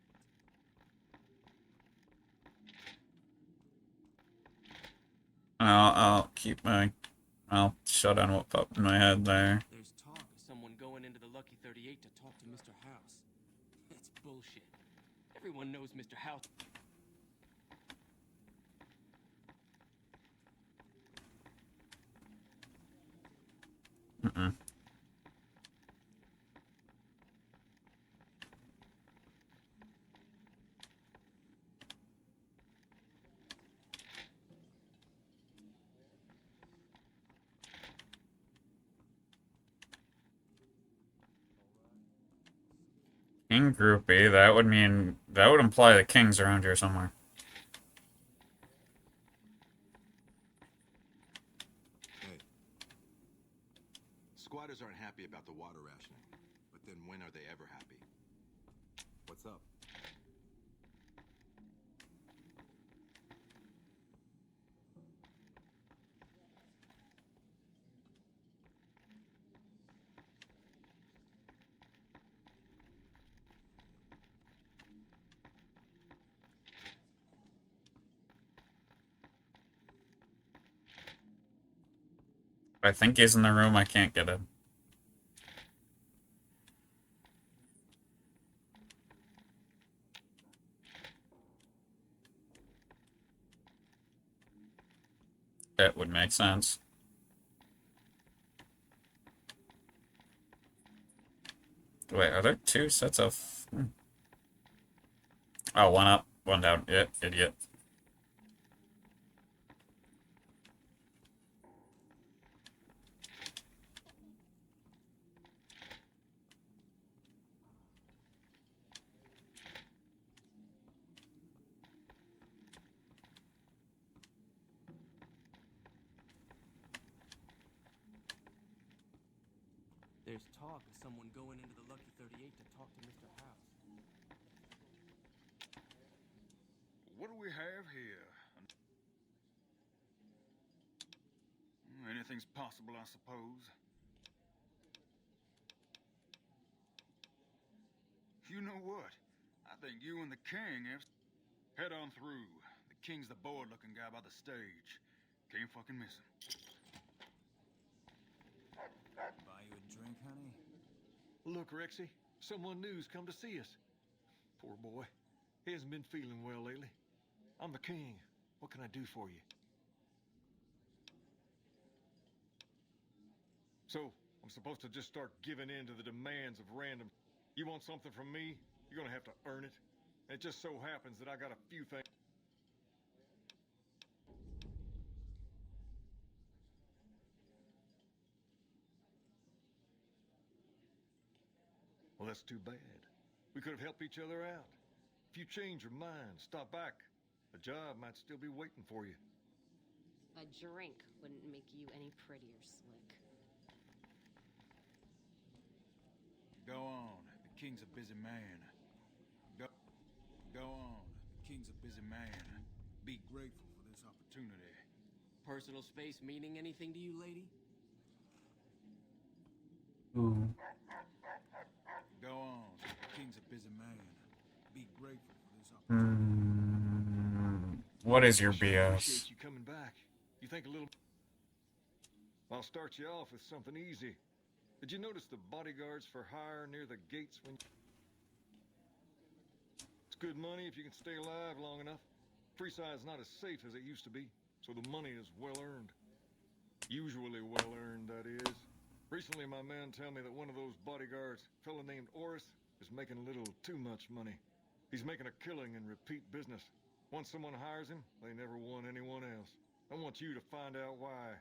I'll shut down what popped in my head there. There's talk of someone going into the Lucky 38 to talk to Mr. House. That's bullshit. Everyone knows Mr. House. Mm-mm. King groupie, that would imply the king's around here somewhere. Hey. Squatters aren't happy about the water rationing, but then when are they ever happy? What's up? I think he's in the room. I can't get him. That would make sense. Wait, are there two sets of... Oh, one up, one down. Yeah, idiot. There's talk of someone going into the Lucky 38 to talk to Mr. House. What do we have here? Anything's possible, I suppose. You know what? I think you and the king have... Head on through. The king's the bored-looking guy by the stage. Can't fucking miss him. Buy you a drink, honey? Look, Rexy, someone new's come to see us. Poor boy. He hasn't been feeling well lately. I'm the king. What can I do for you? So, I'm supposed to just start giving in to the demands of random... You want something from me? You're gonna have to earn it. And it just so happens that I got a few things... Well, that's too bad. We could have helped each other out. If you change your mind, stop back. The job might still be waiting for you. A drink wouldn't make you any prettier, Slick. Go on. The king's a busy man. Go on. The king's a busy man. Be grateful for this opportunity. Personal space meaning anything to you, lady? Ooh. Go on. The king's a busy man. Be grateful for this opportunity. What is your Appreciate BS? you coming back. You think a little... I'll start you off with something easy. Did you notice the bodyguards for hire near the gates when... It's good money if you can stay alive long enough. Freeside's not as safe as it used to be, so the money is well earned. Usually well earned, that is. Recently, my men tell me that one of those bodyguards, a fella named Oris, is making a little too much money. He's making a killing in repeat business. Once someone hires him, they never want anyone else. I want you to find out why.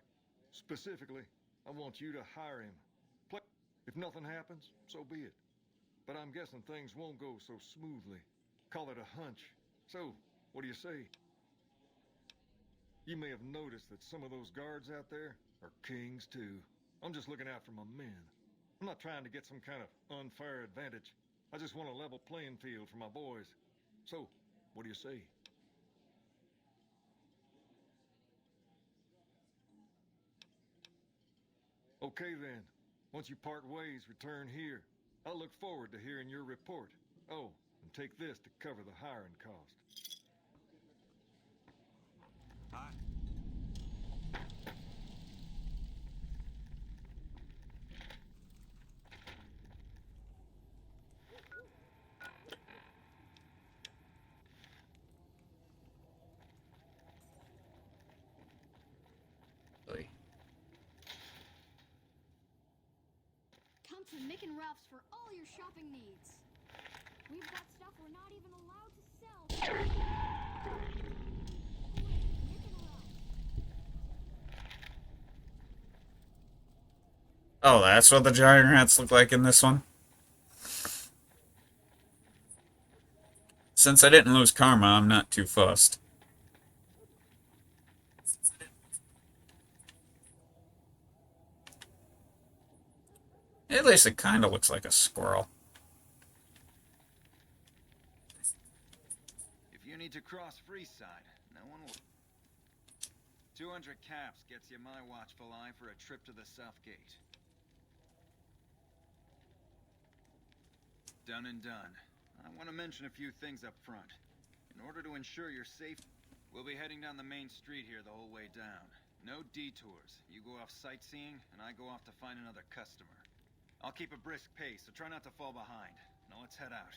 Specifically, I want you to hire him. If nothing happens, so be it. But I'm guessing things won't go so smoothly. Call it a hunch. So, what do you say? You may have noticed that some of those guards out there are kings too. I'm just looking out for my men. I'm not trying to get some kind of unfair advantage. I just want a level playing field for my boys. So, what do you say? Okay then. Once you part ways, return here. I'll look forward to hearing your report. Oh, and take this to cover the hiring cost. Hi. Come to Mick and Ralph's for all your shopping needs. We've got stuff we're not even allowed to sell. Mick and Ralph's. Oh, that's what the giant rats look like in this one? Since I didn't lose karma, I'm not too fussed. At least it kind of looks like a squirrel. If you need to cross Freeside, no one will... 200 caps gets you my watchful eye for a trip to the South Gate. Done and done. I want to mention a few things up front. In order to ensure your safety, we'll be heading down the main street here the whole way down. No detours. You go off sightseeing, and I go off to find another customer. I'll keep a brisk pace, so try not to fall behind. Now let's head out.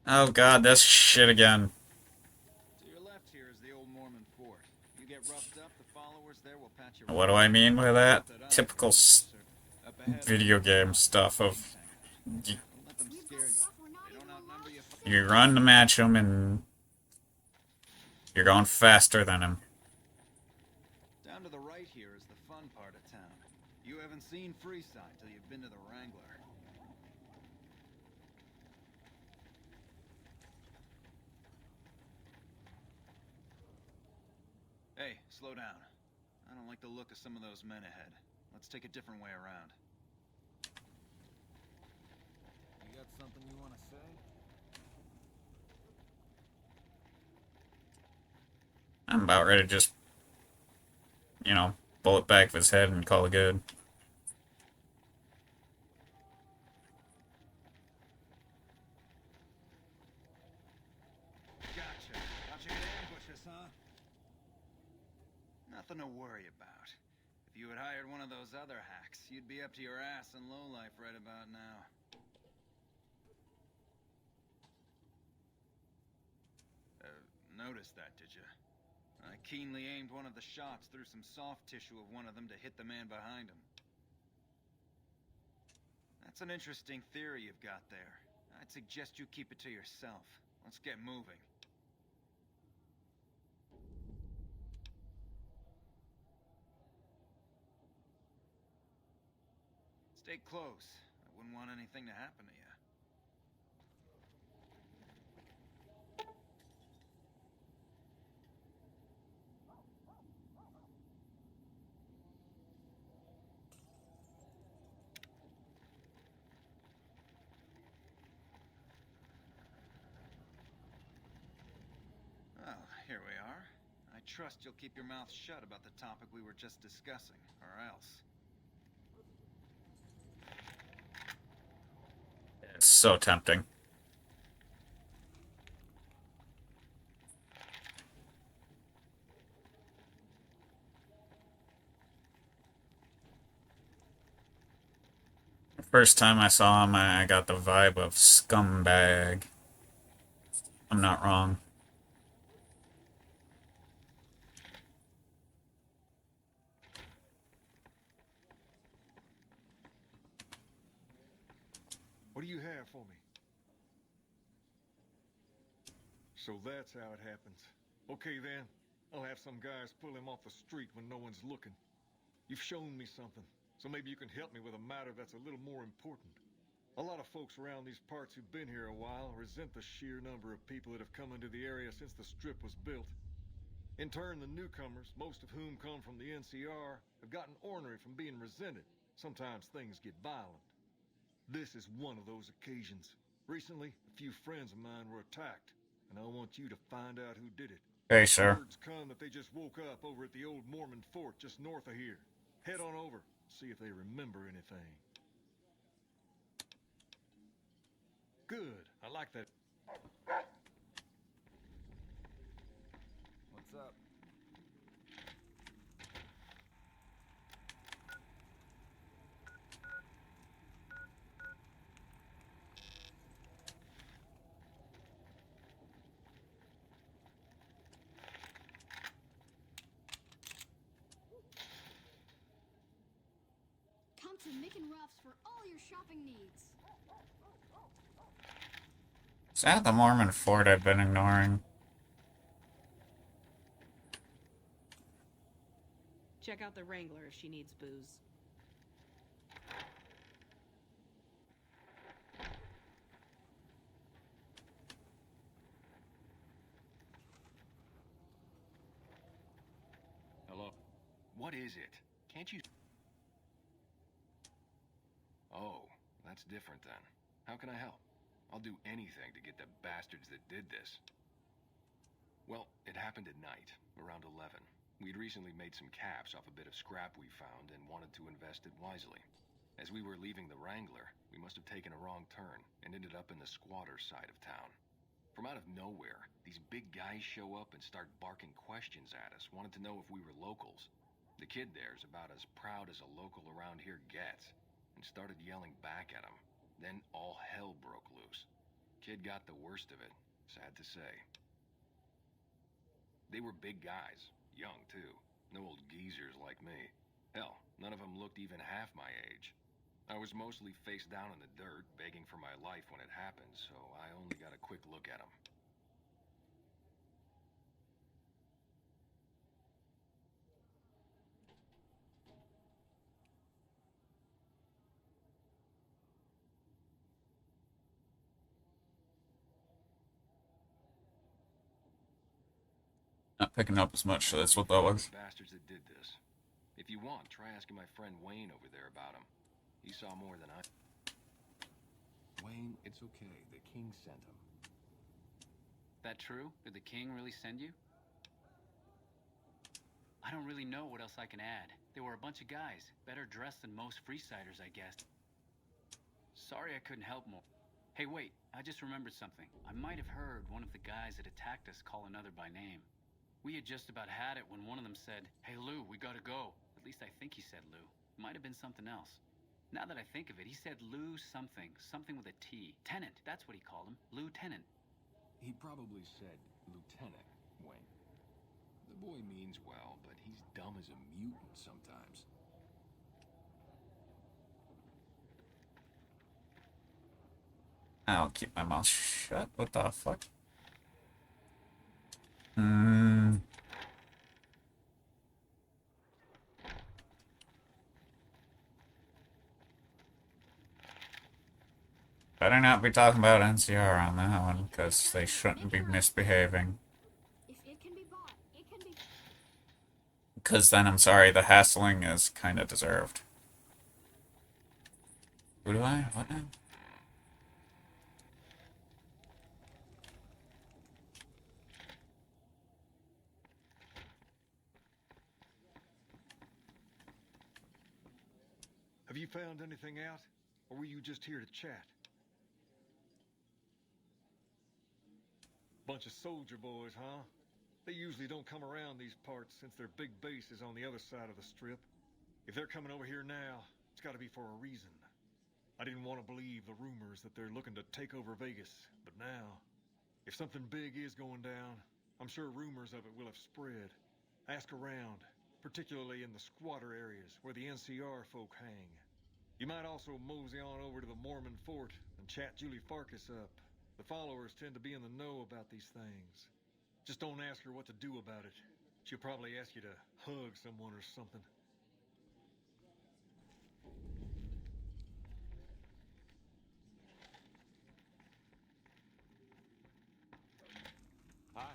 Oh god, this shit again. To your left here is the old Mormon fort. You get roughed up, the followers there will patch you. What do I mean by that? Typical video game stuff of you run to match him and you're going faster than him. Down to the right here is the fun part of town. You haven't seen Freeside till you've been to the Wrangler. Hey, slow down. I don't like the look of some of those men ahead. Let's take a different way around. You got something you want to say? I'm about ready to just, you know, bullet back of his head and call it good. Gotcha. Thought you could ambush us, huh? Nothing to worry about. If you had hired one of those other hacks, you'd be up to your ass in lowlife right about now. Noticed that, did you? I keenly aimed one of the shots through some soft tissue of one of them to hit the man behind him. That's an interesting theory you've got there. I'd suggest you keep it to yourself. Let's get moving. Stay close. I wouldn't want anything to happen to you. Well, here we are. I trust you'll keep your mouth shut about the topic we were just discussing, or else. It's so tempting. First time I saw him, I got the vibe of scumbag. I'm not wrong. What do you have for me? So that's how it happens. Okay then, I'll have some guys pull him off the street when no one's looking. You've shown me something, so maybe you can help me with a matter that's a little more important. A lot of folks around these parts who've been here a while resent the sheer number of people that have come into the area since the strip was built. In turn, the newcomers, most of whom come from the NCR, have gotten ornery from being resented. Sometimes things get violent. This is one of those occasions. Recently, a few friends of mine were attacked, and I want you to find out who did it. Hey, sir. Word's come that they just woke up over at the old Mormon fort just north of here. Head on over, see if they remember anything. Good. I like that. What's up? Come to Mick and Ruff's for all your shopping needs. Is that the Mormon fort I've been ignoring? Check out the Wrangler if she needs booze. Hello? What is it? Can't you... Oh, that's different then. How can I help? I'll do anything to get the bastards that did this. Well, it happened at night, around 11. We'd recently made some caps off a bit of scrap we found and wanted to invest it wisely. As we were leaving the Wrangler, we must have taken a wrong turn and ended up in the squatter side of town. From out of nowhere, these big guys show up and start barking questions at us, wanted to know if we were locals. The kid there's about as proud as a local around here gets, and started yelling back at him. Then all hell broke loose. Kid got the worst of it, sad to say. They were big guys, young too, no old geezers like me. Hell, none of them looked even half my age. I was mostly face down in the dirt, begging for my life when it happened, so I only got a quick look at them. Not picking up as much, so that's what that was. Bastards that did this. If you want, try asking my friend Wayne over there about him. He saw more than I... Wayne, it's okay. The king sent him. That true? Did the king really send you? I don't really know what else I can add. They were a bunch of guys, better dressed than most Freesiders, I guess. Sorry I couldn't help more. Hey, wait, I just remembered something. I might have heard one of the guys that attacked us call another by name. We had just about had it when one of them said, "Hey Lou, we gotta go." At least I think he said Lou. Might have been something else. Now that I think of it, he said Lou something. Something with a T. Tenant, that's what he called him. Lieutenant. He probably said Lieutenant, Wayne. The boy means well, but he's dumb as a mutant sometimes. I'll keep my mouth shut. What the fuck? Better not be talking about NCR on that one, because they shouldn't be misbehaving. Because then, I'm sorry, the hassling is kind of deserved. Who do I? What now? Have you found anything out? Or were you just here to chat? Bunch of soldier boys, huh? They usually don't come around these parts since their big base is on the other side of the strip. If they're coming over here now, it's gotta be for a reason. I didn't want to believe the rumors that they're looking to take over Vegas, but now, if something big is going down, I'm sure rumors of it will have spread. Ask around, particularly in the squatter areas where the NCR folk hang. You might also mosey on over to the Mormon fort and chat Julie Farkas up. The followers tend to be in the know about these things. Just don't ask her what to do about it. She'll probably ask you to hug someone or something. Hi.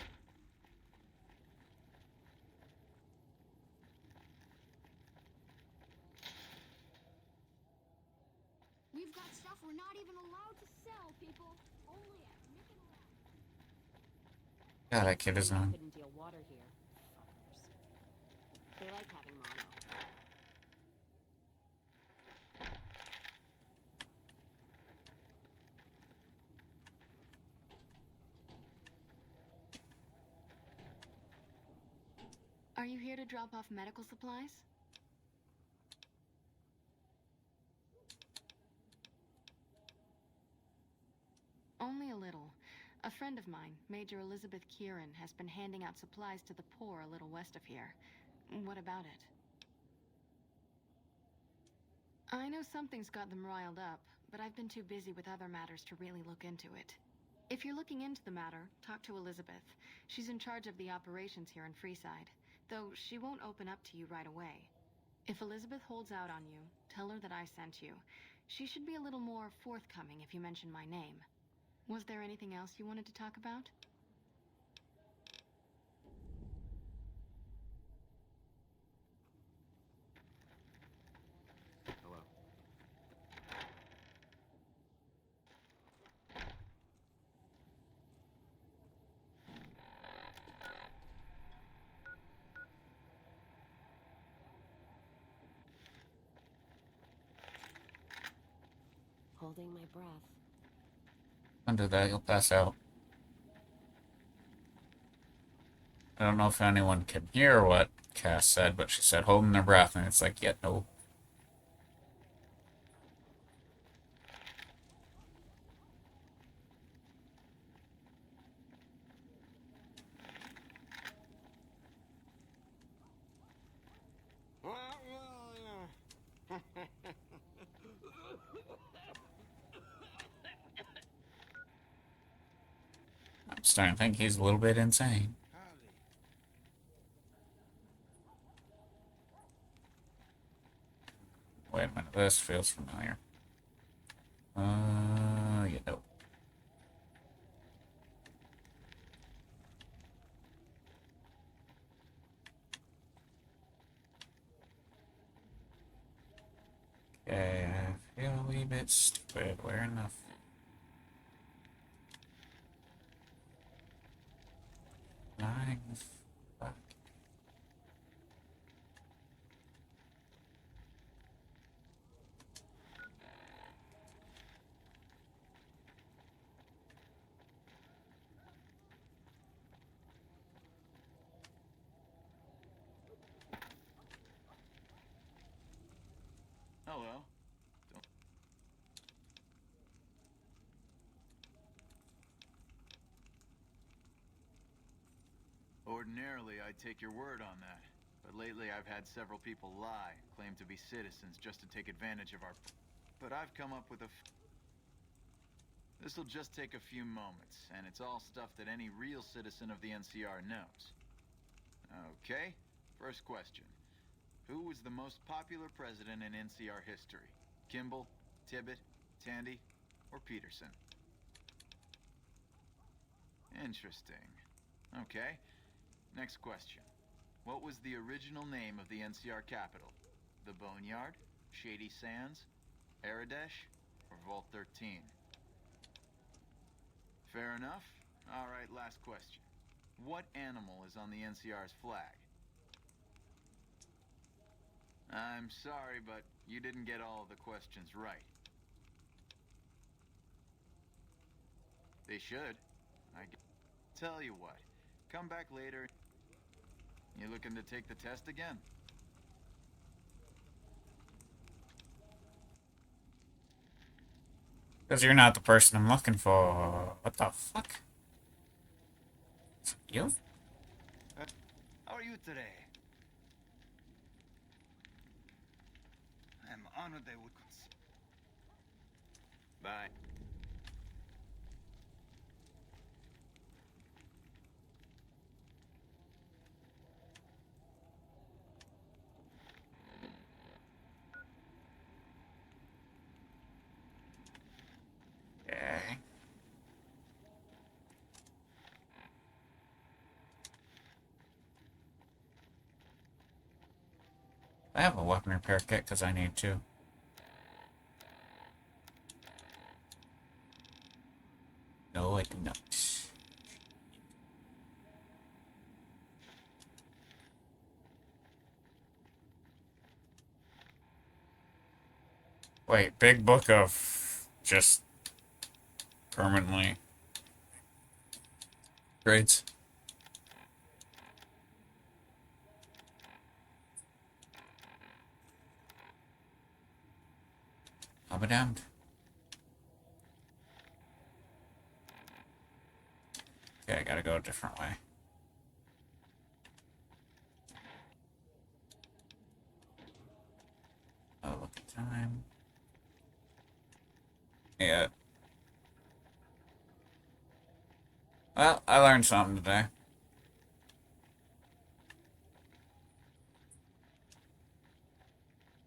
We've got stuff we're not even allowed to sell, people. Only at Mythical Second. God, that kid is on. Couldn't deal water here. Fuckers. They like having mono. Are you here to drop off medical supplies? Only a little. A friend of mine, Major Elizabeth Kieran, has been handing out supplies to the poor a little west of here. What about it? I know something's got them riled up, but I've been too busy with other matters to really look into it. If you're looking into the matter, talk to Elizabeth. She's in charge of the operations here in Freeside, though she won't open up to you right away. If Elizabeth holds out on you, tell her that I sent you. She should be a little more forthcoming if you mention my name. Was there anything else you wanted to talk about? Hello. Holding my breath. Under that, you'll pass out. I don't know if anyone can hear what Cass said, but she said holding their breath, and it's like, yeah, no. I'm starting to think he's a little bit insane. Wait a minute, this feels familiar. You know. Okay, I feel a wee bit stupid. Where in the flying fuck? Hello. Ordinarily, I'd take your word on that. But lately, I've had several people lie, claim to be citizens just to take advantage of our... But I've come up with a... This'll just take a few moments, and it's all stuff that any real citizen of the NCR knows. Okay, first question. Who was the most popular president in NCR history? Kimball, Tibbet, Tandy, or Peterson? Interesting. Okay, next question. What was the original name of the NCR capital? The Boneyard, Shady Sands, Aradesh, or Vault 13? Fair enough. Alright, last question. What animal is on the NCR's flag? I'm sorry, but you didn't get all of the questions right. They should. Tell you what, come back later. You looking to take the test again? Because you're not the person I'm looking for. What the fuck? You? How are you today? I'm honored they would consider. Bye. Okay. I have a weapon repair kit because I need to. No, I do not. Wait, big book of just permanently grades. I'll be damned. Okay, I gotta go a different way. Oh, look at time. Yeah. Well, I learned something today.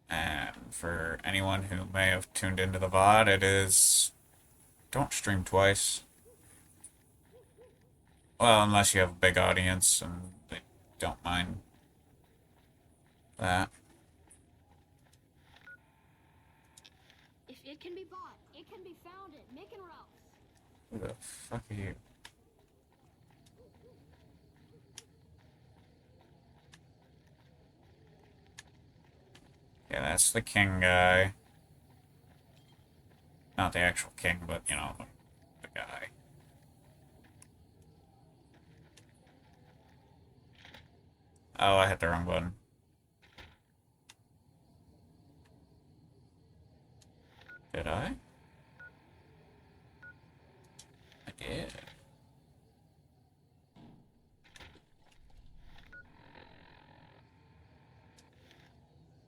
And for anyone who may have tuned into the VOD, it is... Don't stream twice. Well, unless you have a big audience and they don't mind that. If it can be bought, it can be founded. Make it or else. Who the fuck are you? Yeah, that's the king guy. Not the actual king, but, you know, the guy. Oh, I hit the wrong button. Did I? I did.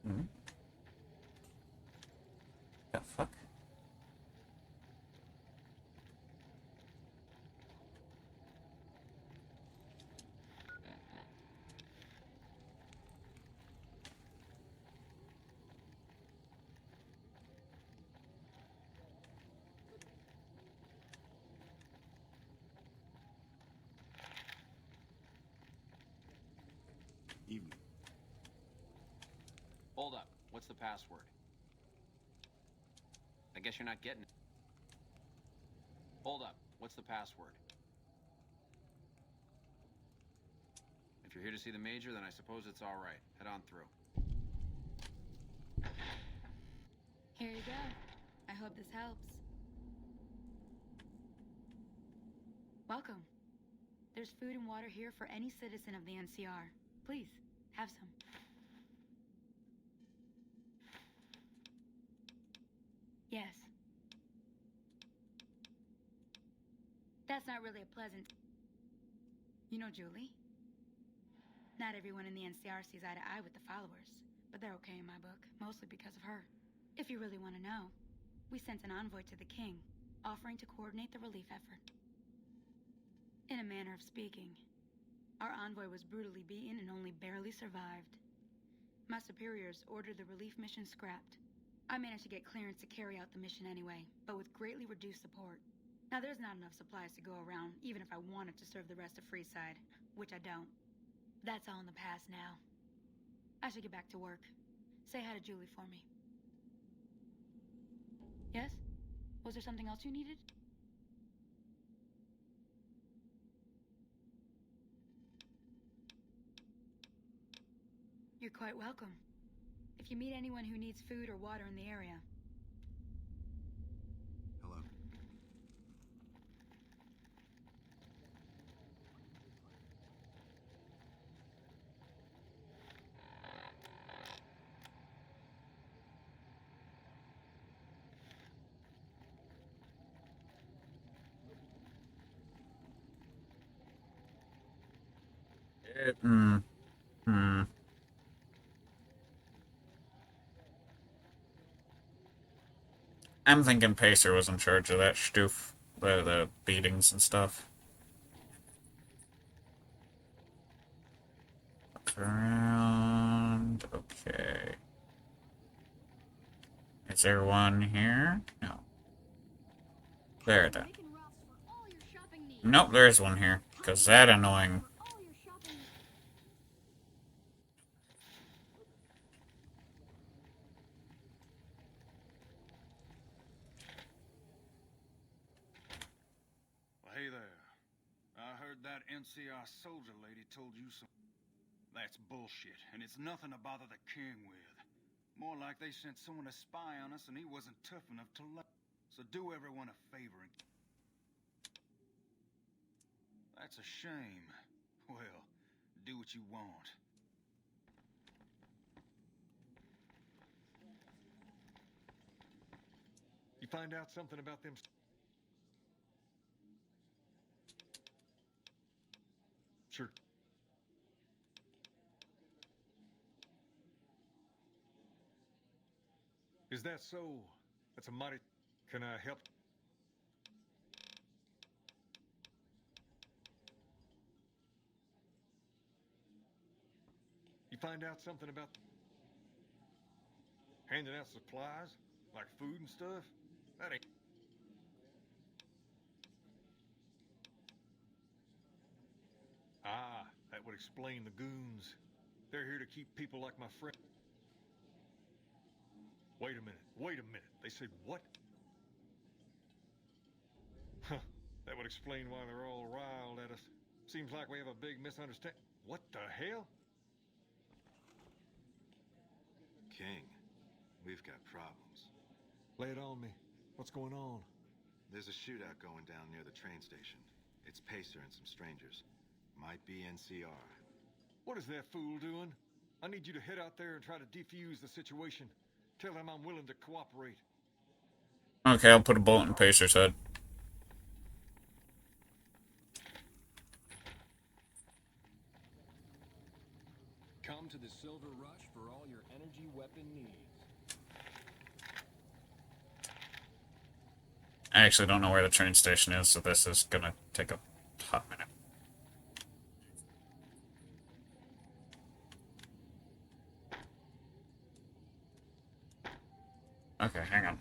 Hmm? The fuck? Evening. Hold up. What's the password? I guess you're not getting it. Hold up. What's the password? If you're here to see the Major, then I suppose it's all right. Head on through. Here you go. I hope this helps. Welcome. There's food and water here for any citizen of the NCR. Please, have some. Yes. That's not really a pleasant... You know Julie? Not everyone in the NCR sees eye to eye with the followers, but they're okay in my book, mostly because of her. If you really want to know, we sent an envoy to the king, offering to coordinate the relief effort. In a manner of speaking, our envoy was brutally beaten and only barely survived. My superiors ordered the relief mission scrapped. I managed to get clearance to carry out the mission anyway, but with greatly reduced support. Now there's not enough supplies to go around, even if I wanted to serve the rest of Freeside, which I don't. That's all in the past now. I should get back to work. Say hi to Julie for me. Yes? Was there something else you needed? You're quite welcome. If you meet anyone who needs food or water in the area. Hello. I'm thinking Pacer was in charge of that stoof, the beatings and stuff. Look around. Okay. Is there one here? No. There then. Nope, there is one here. Cause that annoying. Well, hey there. I heard that NCR soldier lady told you some... That's bullshit, and it's nothing to bother the king with. More like they sent someone to spy on us and he wasn't tough enough to let. So do everyone a favor and... That's a shame. Well, do what you want. You find out something about them... Sure. Is that so? That's a mighty... Can I help? You find out something about... handing out supplies? Like food and stuff? That ain't... Ah, that would explain the goons. They're here to keep people like my friend... Wait a minute. They said what? Huh, that would explain why they're all riled at us. Seems like we have a big misunderstanding. What the hell? King, we've got problems. Lay it on me. What's going on? There's a shootout going down near the train station. It's Pacer and some strangers. Might be NCR. What is that fool doing? I need you to head out there and try to defuse the situation. Tell him I'm willing to cooperate. Okay, I'll put a bullet in Pacer's head. Come to the Silver Rush for all your energy weapon needs. I actually don't know where the train station is, so this is gonna take a hot minute. Okay, hang on.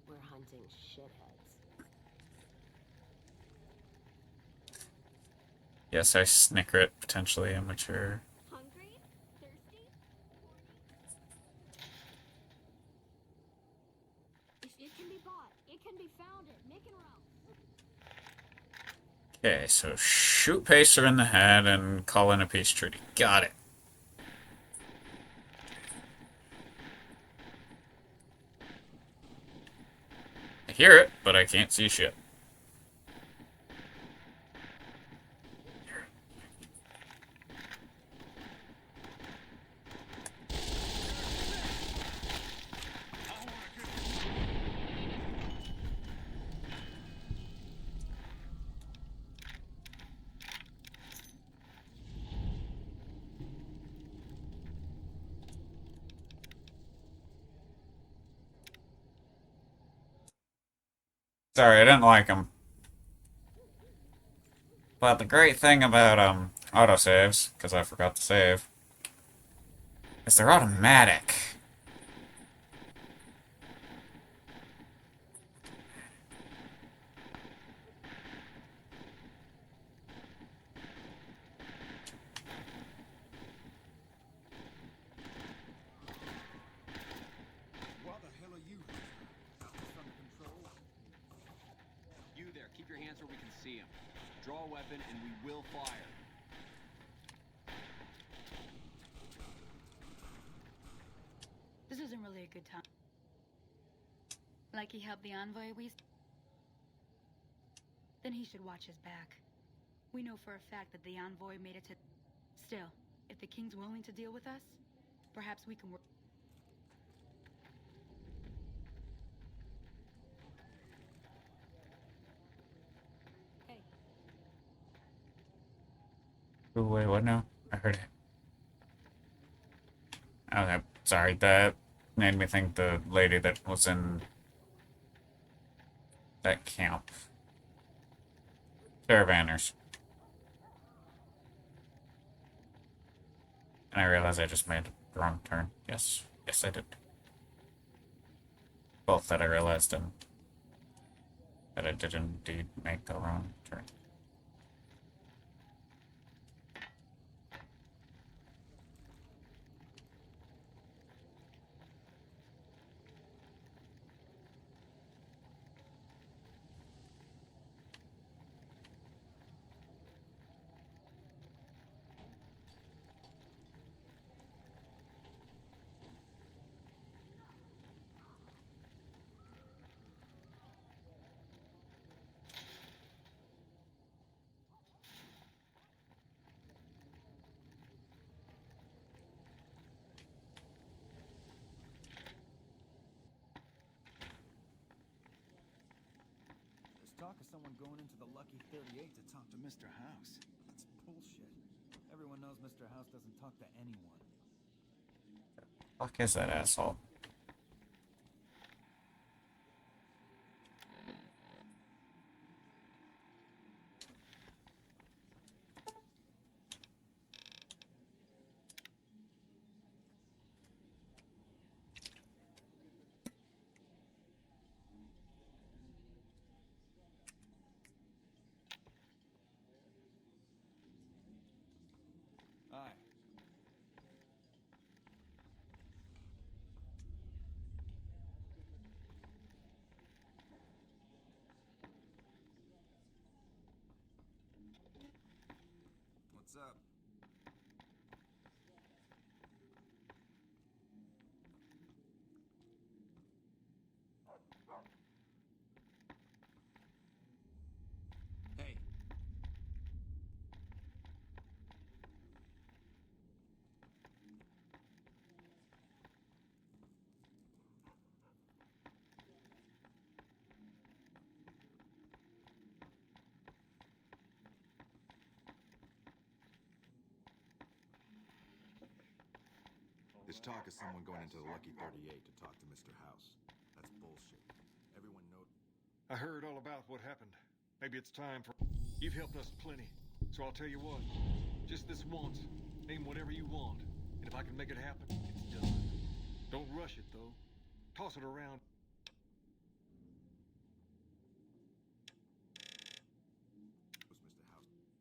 We're hunting shitheads. Yes, I snicker it, potentially immature. Hungry? Thirsty? It can be bought. It can be founded. Make it around. Okay, so shoot Pacer in the head and call in a peace treaty. Got it. I hear it, but I can't see shit. Sorry, I didn't like them. But the great thing about autosaves, because I forgot to save, is they're automatic. Why the hell are you? Under control? You there, keep your hands where we can see him. Draw a weapon and we will fire. This isn't really a good time. Like he helped the envoy then he should watch his back. We know for a fact that the envoy made it to... Still, if the king's willing to deal with us, perhaps we can work... Hey. Ooh, wait, what now? I heard it. Okay, sorry, that made me think the lady that was in that camp. Caravanners. And I realized I just made the wrong turn. Yes, yes I did. Both that I realized and that I did indeed make the wrong turn. There's talk of someone going into the Lucky 38 to talk to Mr. House. That's bullshit. Everyone knows Mr. House doesn't talk to anyone. Fuck is that asshole? Aye. What's up? This talk is someone going into the Lucky 38 to talk to Mr. House. That's bullshit. Everyone knows. I heard all about what happened. Maybe it's time for... You've helped us plenty, so I'll tell you what. Just this once, name whatever you want, and if I can make it happen, it's done. Don't rush it, though. Toss it around.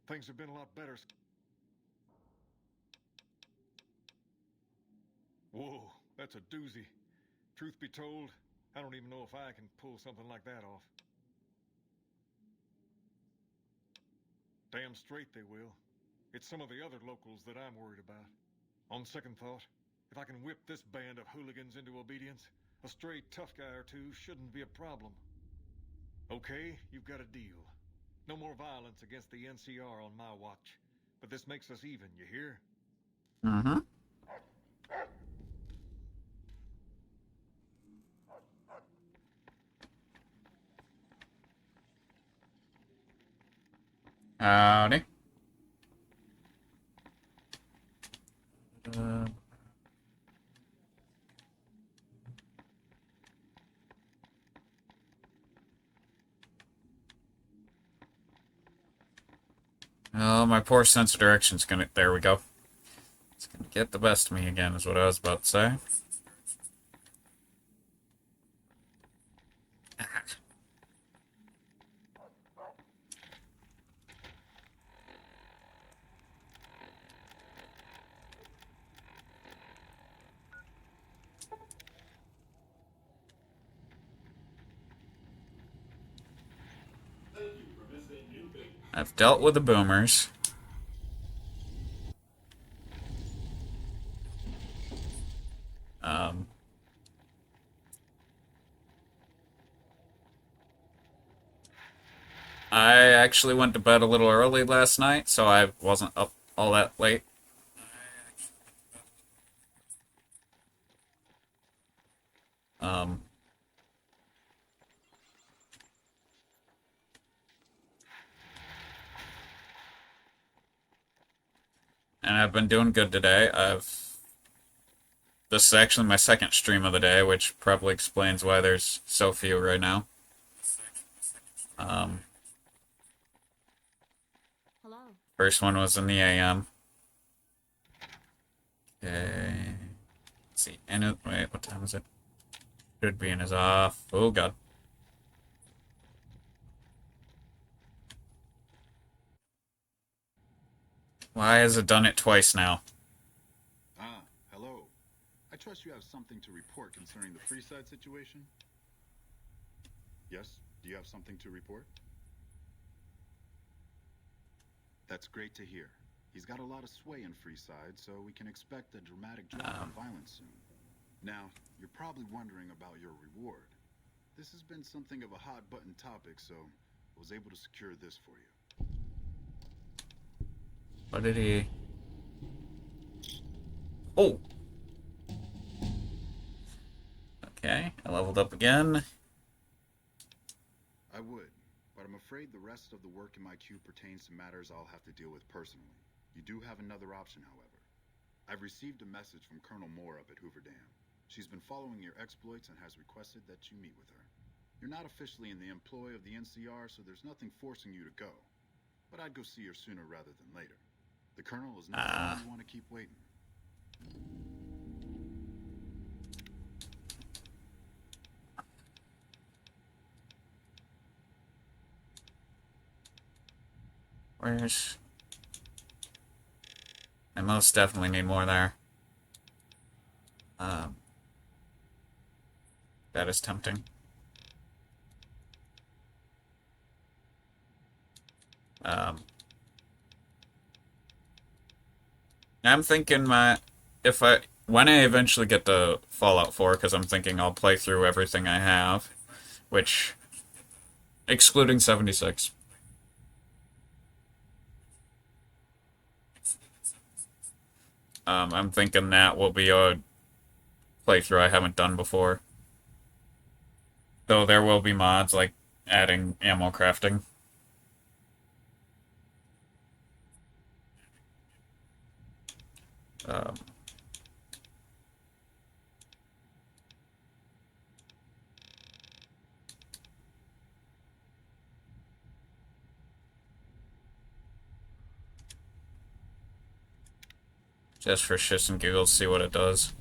Things have been a lot better. Whoa, that's a doozy. Truth be told, I don't even know if I can pull something like that off. Damn straight they will. It's some of the other locals that I'm worried about. On second thought, if I can whip this band of hooligans into obedience, a stray tough guy or two shouldn't be a problem. Okay, you've got a deal. No more violence against the NCR on my watch. But this makes us even, you hear? Mm-hmm. Howdy. Oh, my poor sense of direction's gonna... There we go. It's gonna get the best of me again, is what I was about to say. I've dealt with the boomers. I actually went to bed a little early last night, so I wasn't up all that late. And I've been doing good today. This is actually my second stream of the day, which probably explains why there's so few right now. Hello. First one was in the AM. Okay. Let's see. Wait, what time is it? Should be in his off. Oh, God. Why has it done it twice now? Ah, hello. I trust you have something to report concerning the Freeside situation? Yes? Do you have something to report? That's great to hear. He's got a lot of sway in Freeside, so we can expect a dramatic drop in violence soon. Now, you're probably wondering about your reward. This has been something of a hot-button topic, so I was able to secure this for you. What did he... Oh! Okay, I leveled up again. I would, but I'm afraid the rest of the work in my queue pertains to matters I'll have to deal with personally. You do have another option, however. I've received a message from Colonel Moore up at Hoover Dam. She's been following your exploits and has requested that you meet with her. You're not officially in the employ of the NCR, so there's nothing forcing you to go. But I'd go see her sooner rather than later. The Colonel is not the one to keep waiting. Where's... I most definitely need more there. That is tempting. I'm thinking when I eventually get to Fallout 4, because I'm thinking I'll play through everything I have, which, excluding 76. I'm thinking that will be a playthrough I haven't done before. Though there will be mods like adding ammo crafting. Just for shits and giggles, see what it does.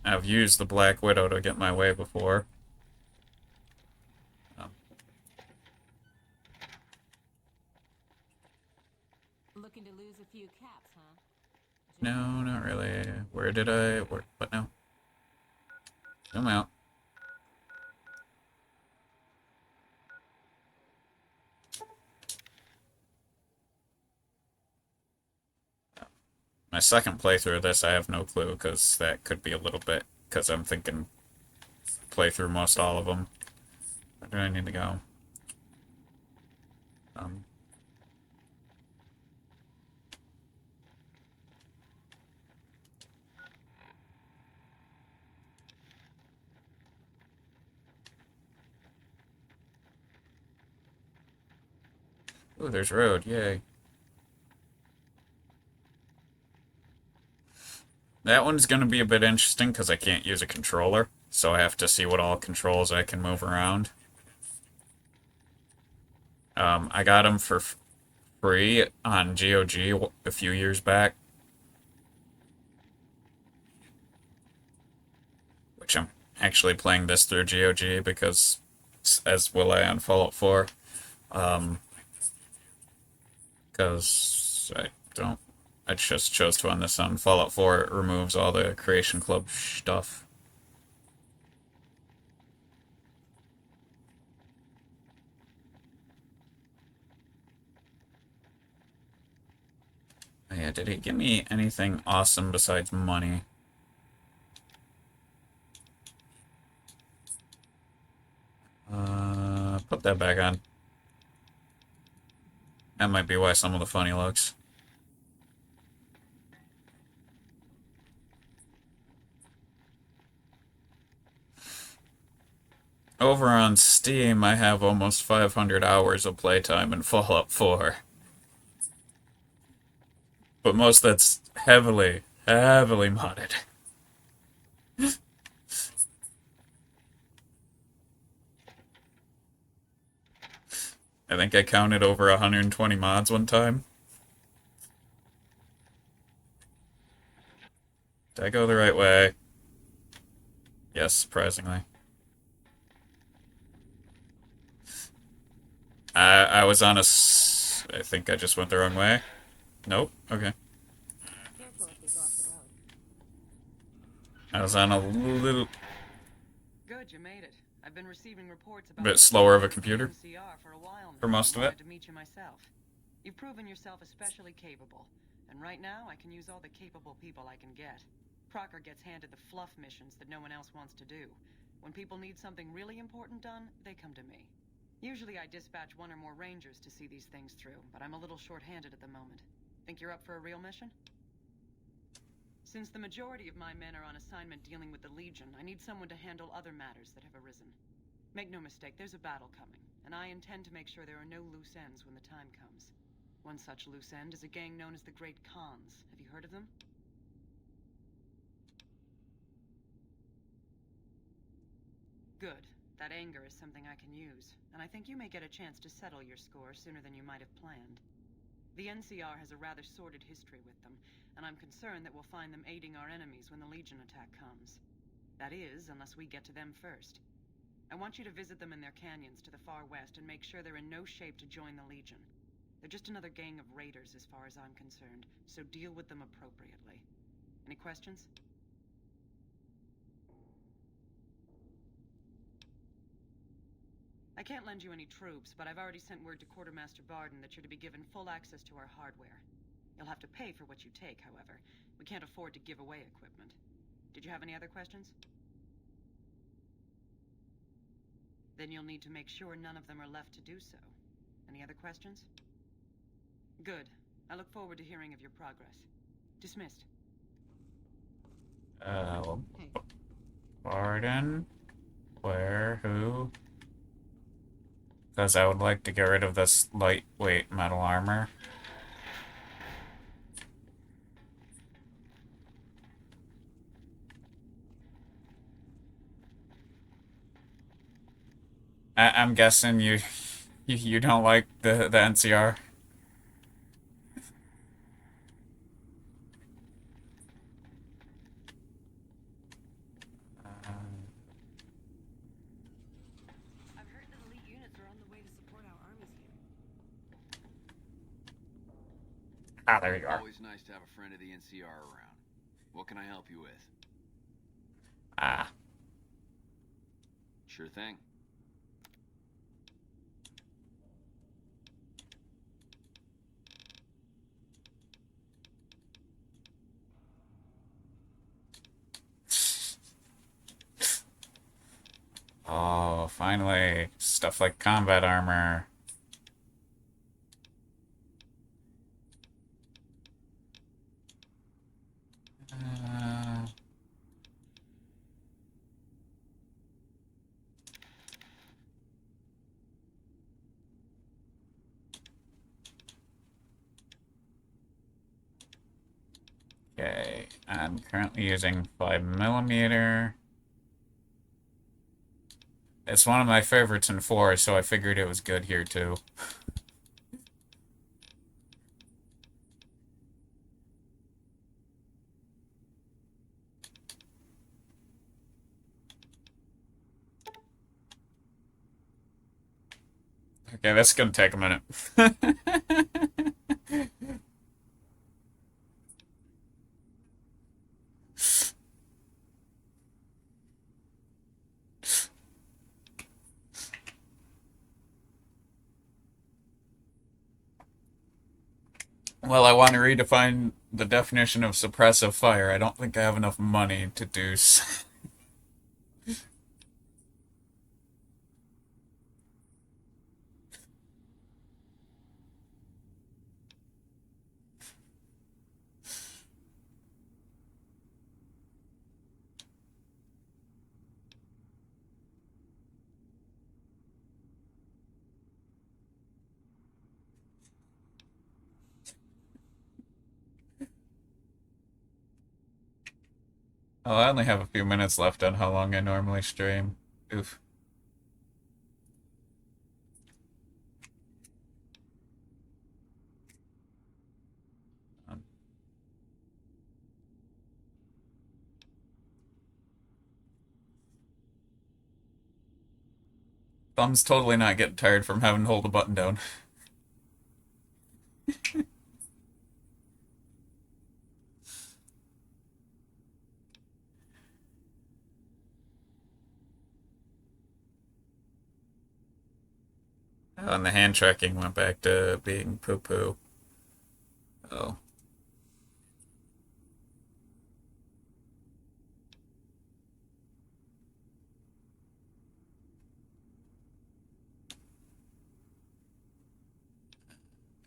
I've used the Black Widow to get my way before. Looking to lose a few caps, huh? No, not really. Where did I... what now? Zoom out. My second playthrough of this, I have no clue, because that could be a little bit... Because I'm thinking play through most all of them. Where do I need to go? Ooh, there's road, yay. That one's gonna be a bit interesting because I can't use a controller, so I have to see what all controls I can move around. I got them for free on GOG a few years back. Which I'm actually playing this through GOG because, as will I on Fallout 4. Because I just chose to run this on Fallout 4. It removes all the Creation Club stuff. Oh yeah, did he give me anything awesome besides money? Put that back on. That might be why some of the funny looks. Over on Steam, I have almost 500 hours of playtime in Fallout 4. But most that's heavily modded. I think I counted over 120 mods one time. Did I go the right way? Yes, surprisingly. I was on a... I think I just went the wrong way. Nope, okay. I was on a little... Good, you made it. I've been receiving reports about bit slower of a computer for a while now. for most of it. To meet you myself. You've proven yourself especially capable, and right now I can use all the capable people I can get. Crocker gets handed the fluff missions that no one else wants to do. When people need something really important done, they come to me. Usually I dispatch one or more rangers to see these things through, but I'm a little short-handed at the moment. Think you're up for a real mission? Since the majority of my men are on assignment dealing with the Legion, I need someone to handle other matters that have arisen. Make no mistake, there's a battle coming, and I intend to make sure there are no loose ends when the time comes. One such loose end is a gang known as the Great Khans. Have you heard of them? Good. That anger is something I can use, and I think you may get a chance to settle your score sooner than you might have planned. The NCR has a rather sordid history with them, and I'm concerned that we'll find them aiding our enemies when the Legion attack comes. That is, unless we get to them first. I want you to visit them in their canyons to the far west and make sure they're in no shape to join the Legion. They're just another gang of raiders as far as I'm concerned, so deal with them appropriately. Any questions? I can't lend you any troops, but I've already sent word to Quartermaster Barden that you're to be given full access to our hardware. You'll have to pay for what you take, however. We can't afford to give away equipment. Did you have any other questions? Then you'll need to make sure none of them are left to do so. Any other questions? Good. I look forward to hearing of your progress. Dismissed. Barden? Where? Who? Because I would like to get rid of this lightweight metal armor. I'm guessing you don't like the NCR. Ah, there you are. Always nice to have a friend of the NCR around. What can I help you with? Ah. Sure thing. Oh, finally. Stuff like combat armor. Uh, okay, I'm currently using 5mm. It's one of my favorites in 4, so I figured it was good here too. Okay, that's gonna take a minute. Well, I want to redefine the definition of suppressive fire. I don't think I have enough money to do so. Oh, I only have a few minutes left on how long I normally stream. Oof. Thumb's totally not getting tired from having to hold the button down. Oh, and the hand tracking went back to being poo-poo. Oh.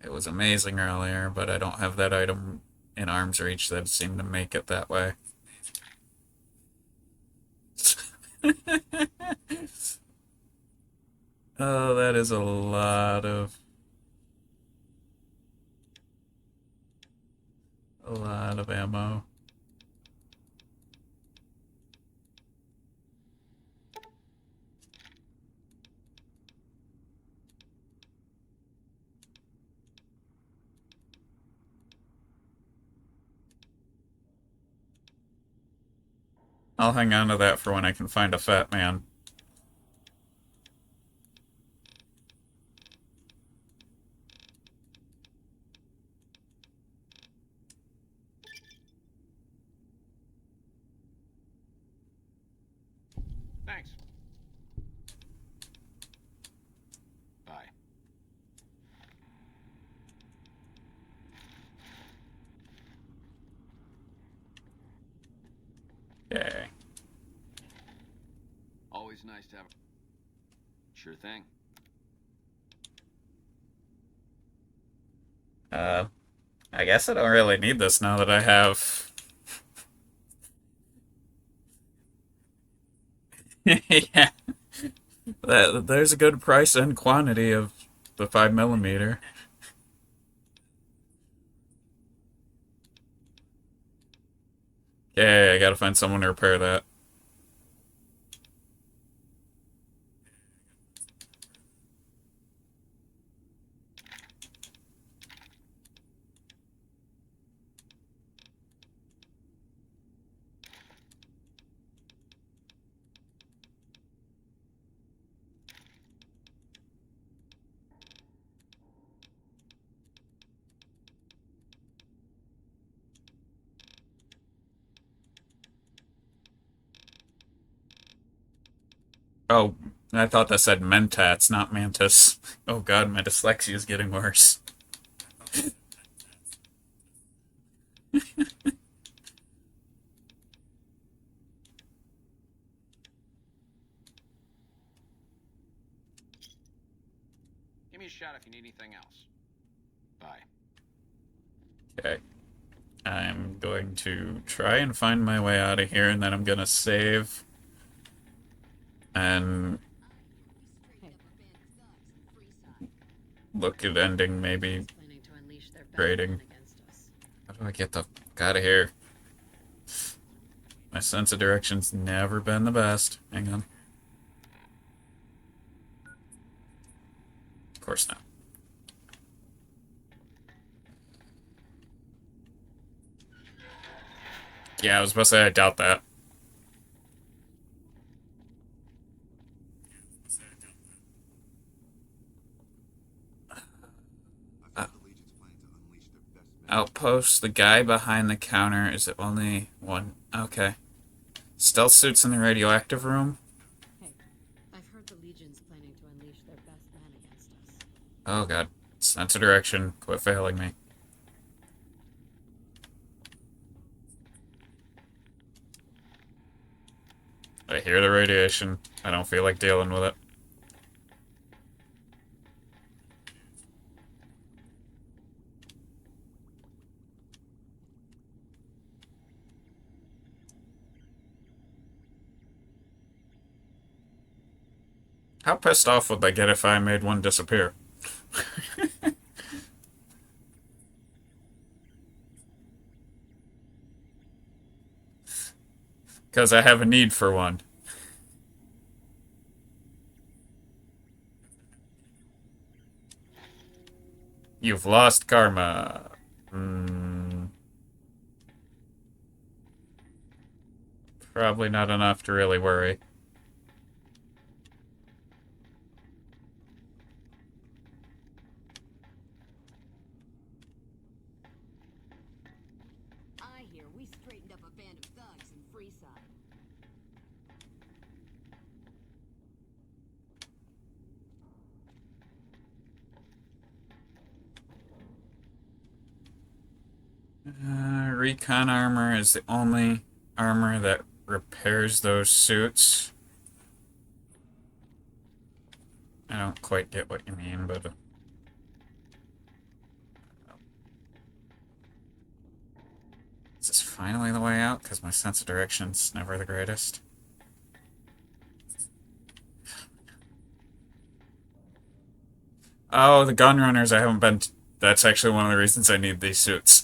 It was amazing earlier, but I don't have that item in arm's reach that seemed to make it that way. Oh, that is a lot of ammo. I'll hang on to that for when I can find a fat man. Thanks. Bye. Okay. Always nice to have. Sure thing. I guess I don't really need this now that I have... Yeah. There's a good price and quantity of the 5mm. Okay, I gotta find someone to repair that. Oh, I thought that said mentats, not mantis. Oh god, my dyslexia is getting worse. Give me a shout if you need anything else. Bye. Okay. I'm going to try and find my way out of here, and then I'm gonna save. And look at ending, maybe grading. How do I get the fuck out of here? My sense of direction's never been the best. Hang on. Of course not. Yeah, I was supposed to say I doubt that. Outpost, the guy behind the counter, is it only one? Okay. Stealth suits in the radioactive room? Hey, I've heard the Legion's planning to unleash their best men against us. Oh god. Sense of direction. Quit failing me. I hear the radiation. I don't feel like dealing with it. How pissed off would they get if I made one disappear? Because I have a need for one. You've lost karma. Probably not enough to really worry. I hear we straightened up a band of thugs in Freeside. Recon armor is the only armor that repairs those suits. I don't quite get what you mean, but... Is this finally the way out? Because my sense of direction's never the greatest. Oh, the gun runners, I haven't been... That's actually one of the reasons I need these suits.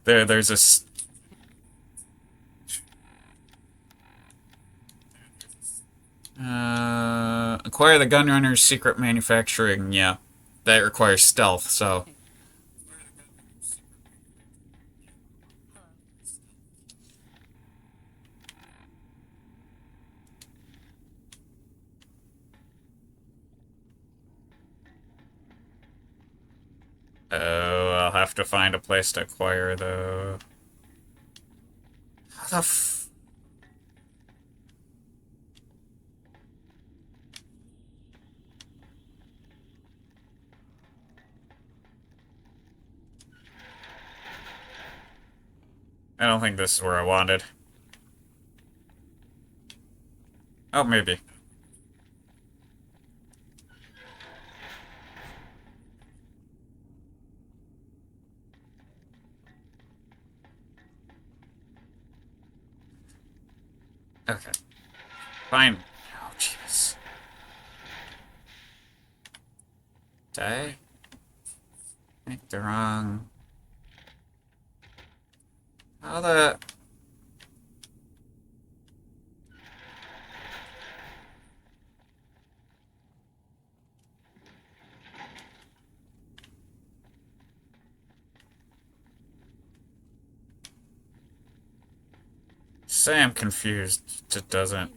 There's a... Acquire the gun runner's secret manufacturing, yeah. That requires stealth, so... Oh, I'll have to find a place to acquire, though. How the f... I don't think this is where I wanted. Oh, maybe. Okay. Fine. Oh, jeez. Did I make the wrong... How the... Say I'm confused. It doesn't...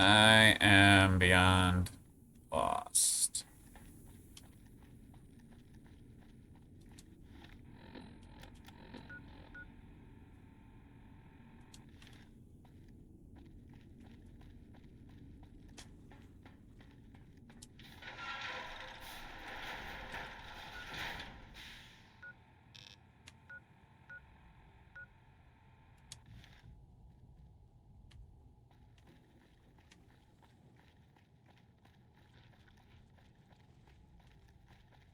I am beyond lost.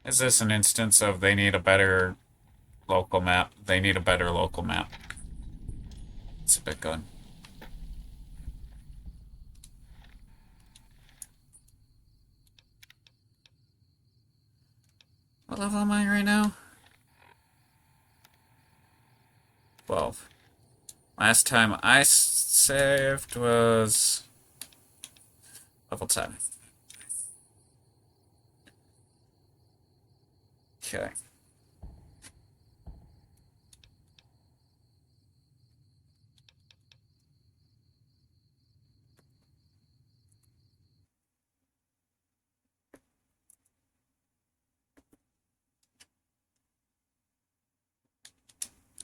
Is this an instance of they need a better local map? They need a better local map. It's a bit good. What level am I right now? 12. Last time I saved was level 10. Okay.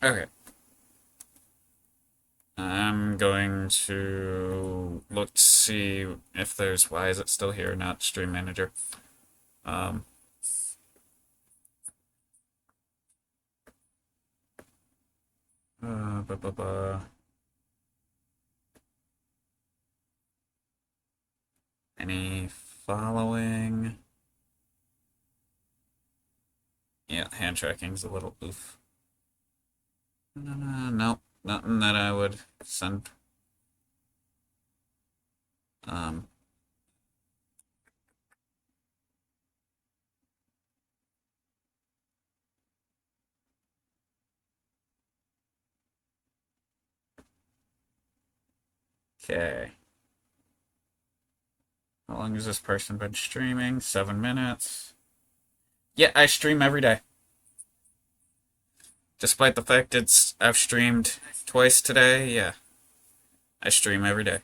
Okay. I'm going to look to see if there's... Why is it still here, not Stream Manager? Ba, ba, ba. Any following? Yeah, hand tracking's a little oof. No, nothing that I would send. Okay. How long has this person been streaming? 7 minutes. Yeah, I stream every day. Despite the fact I've streamed twice today, yeah. I stream every day.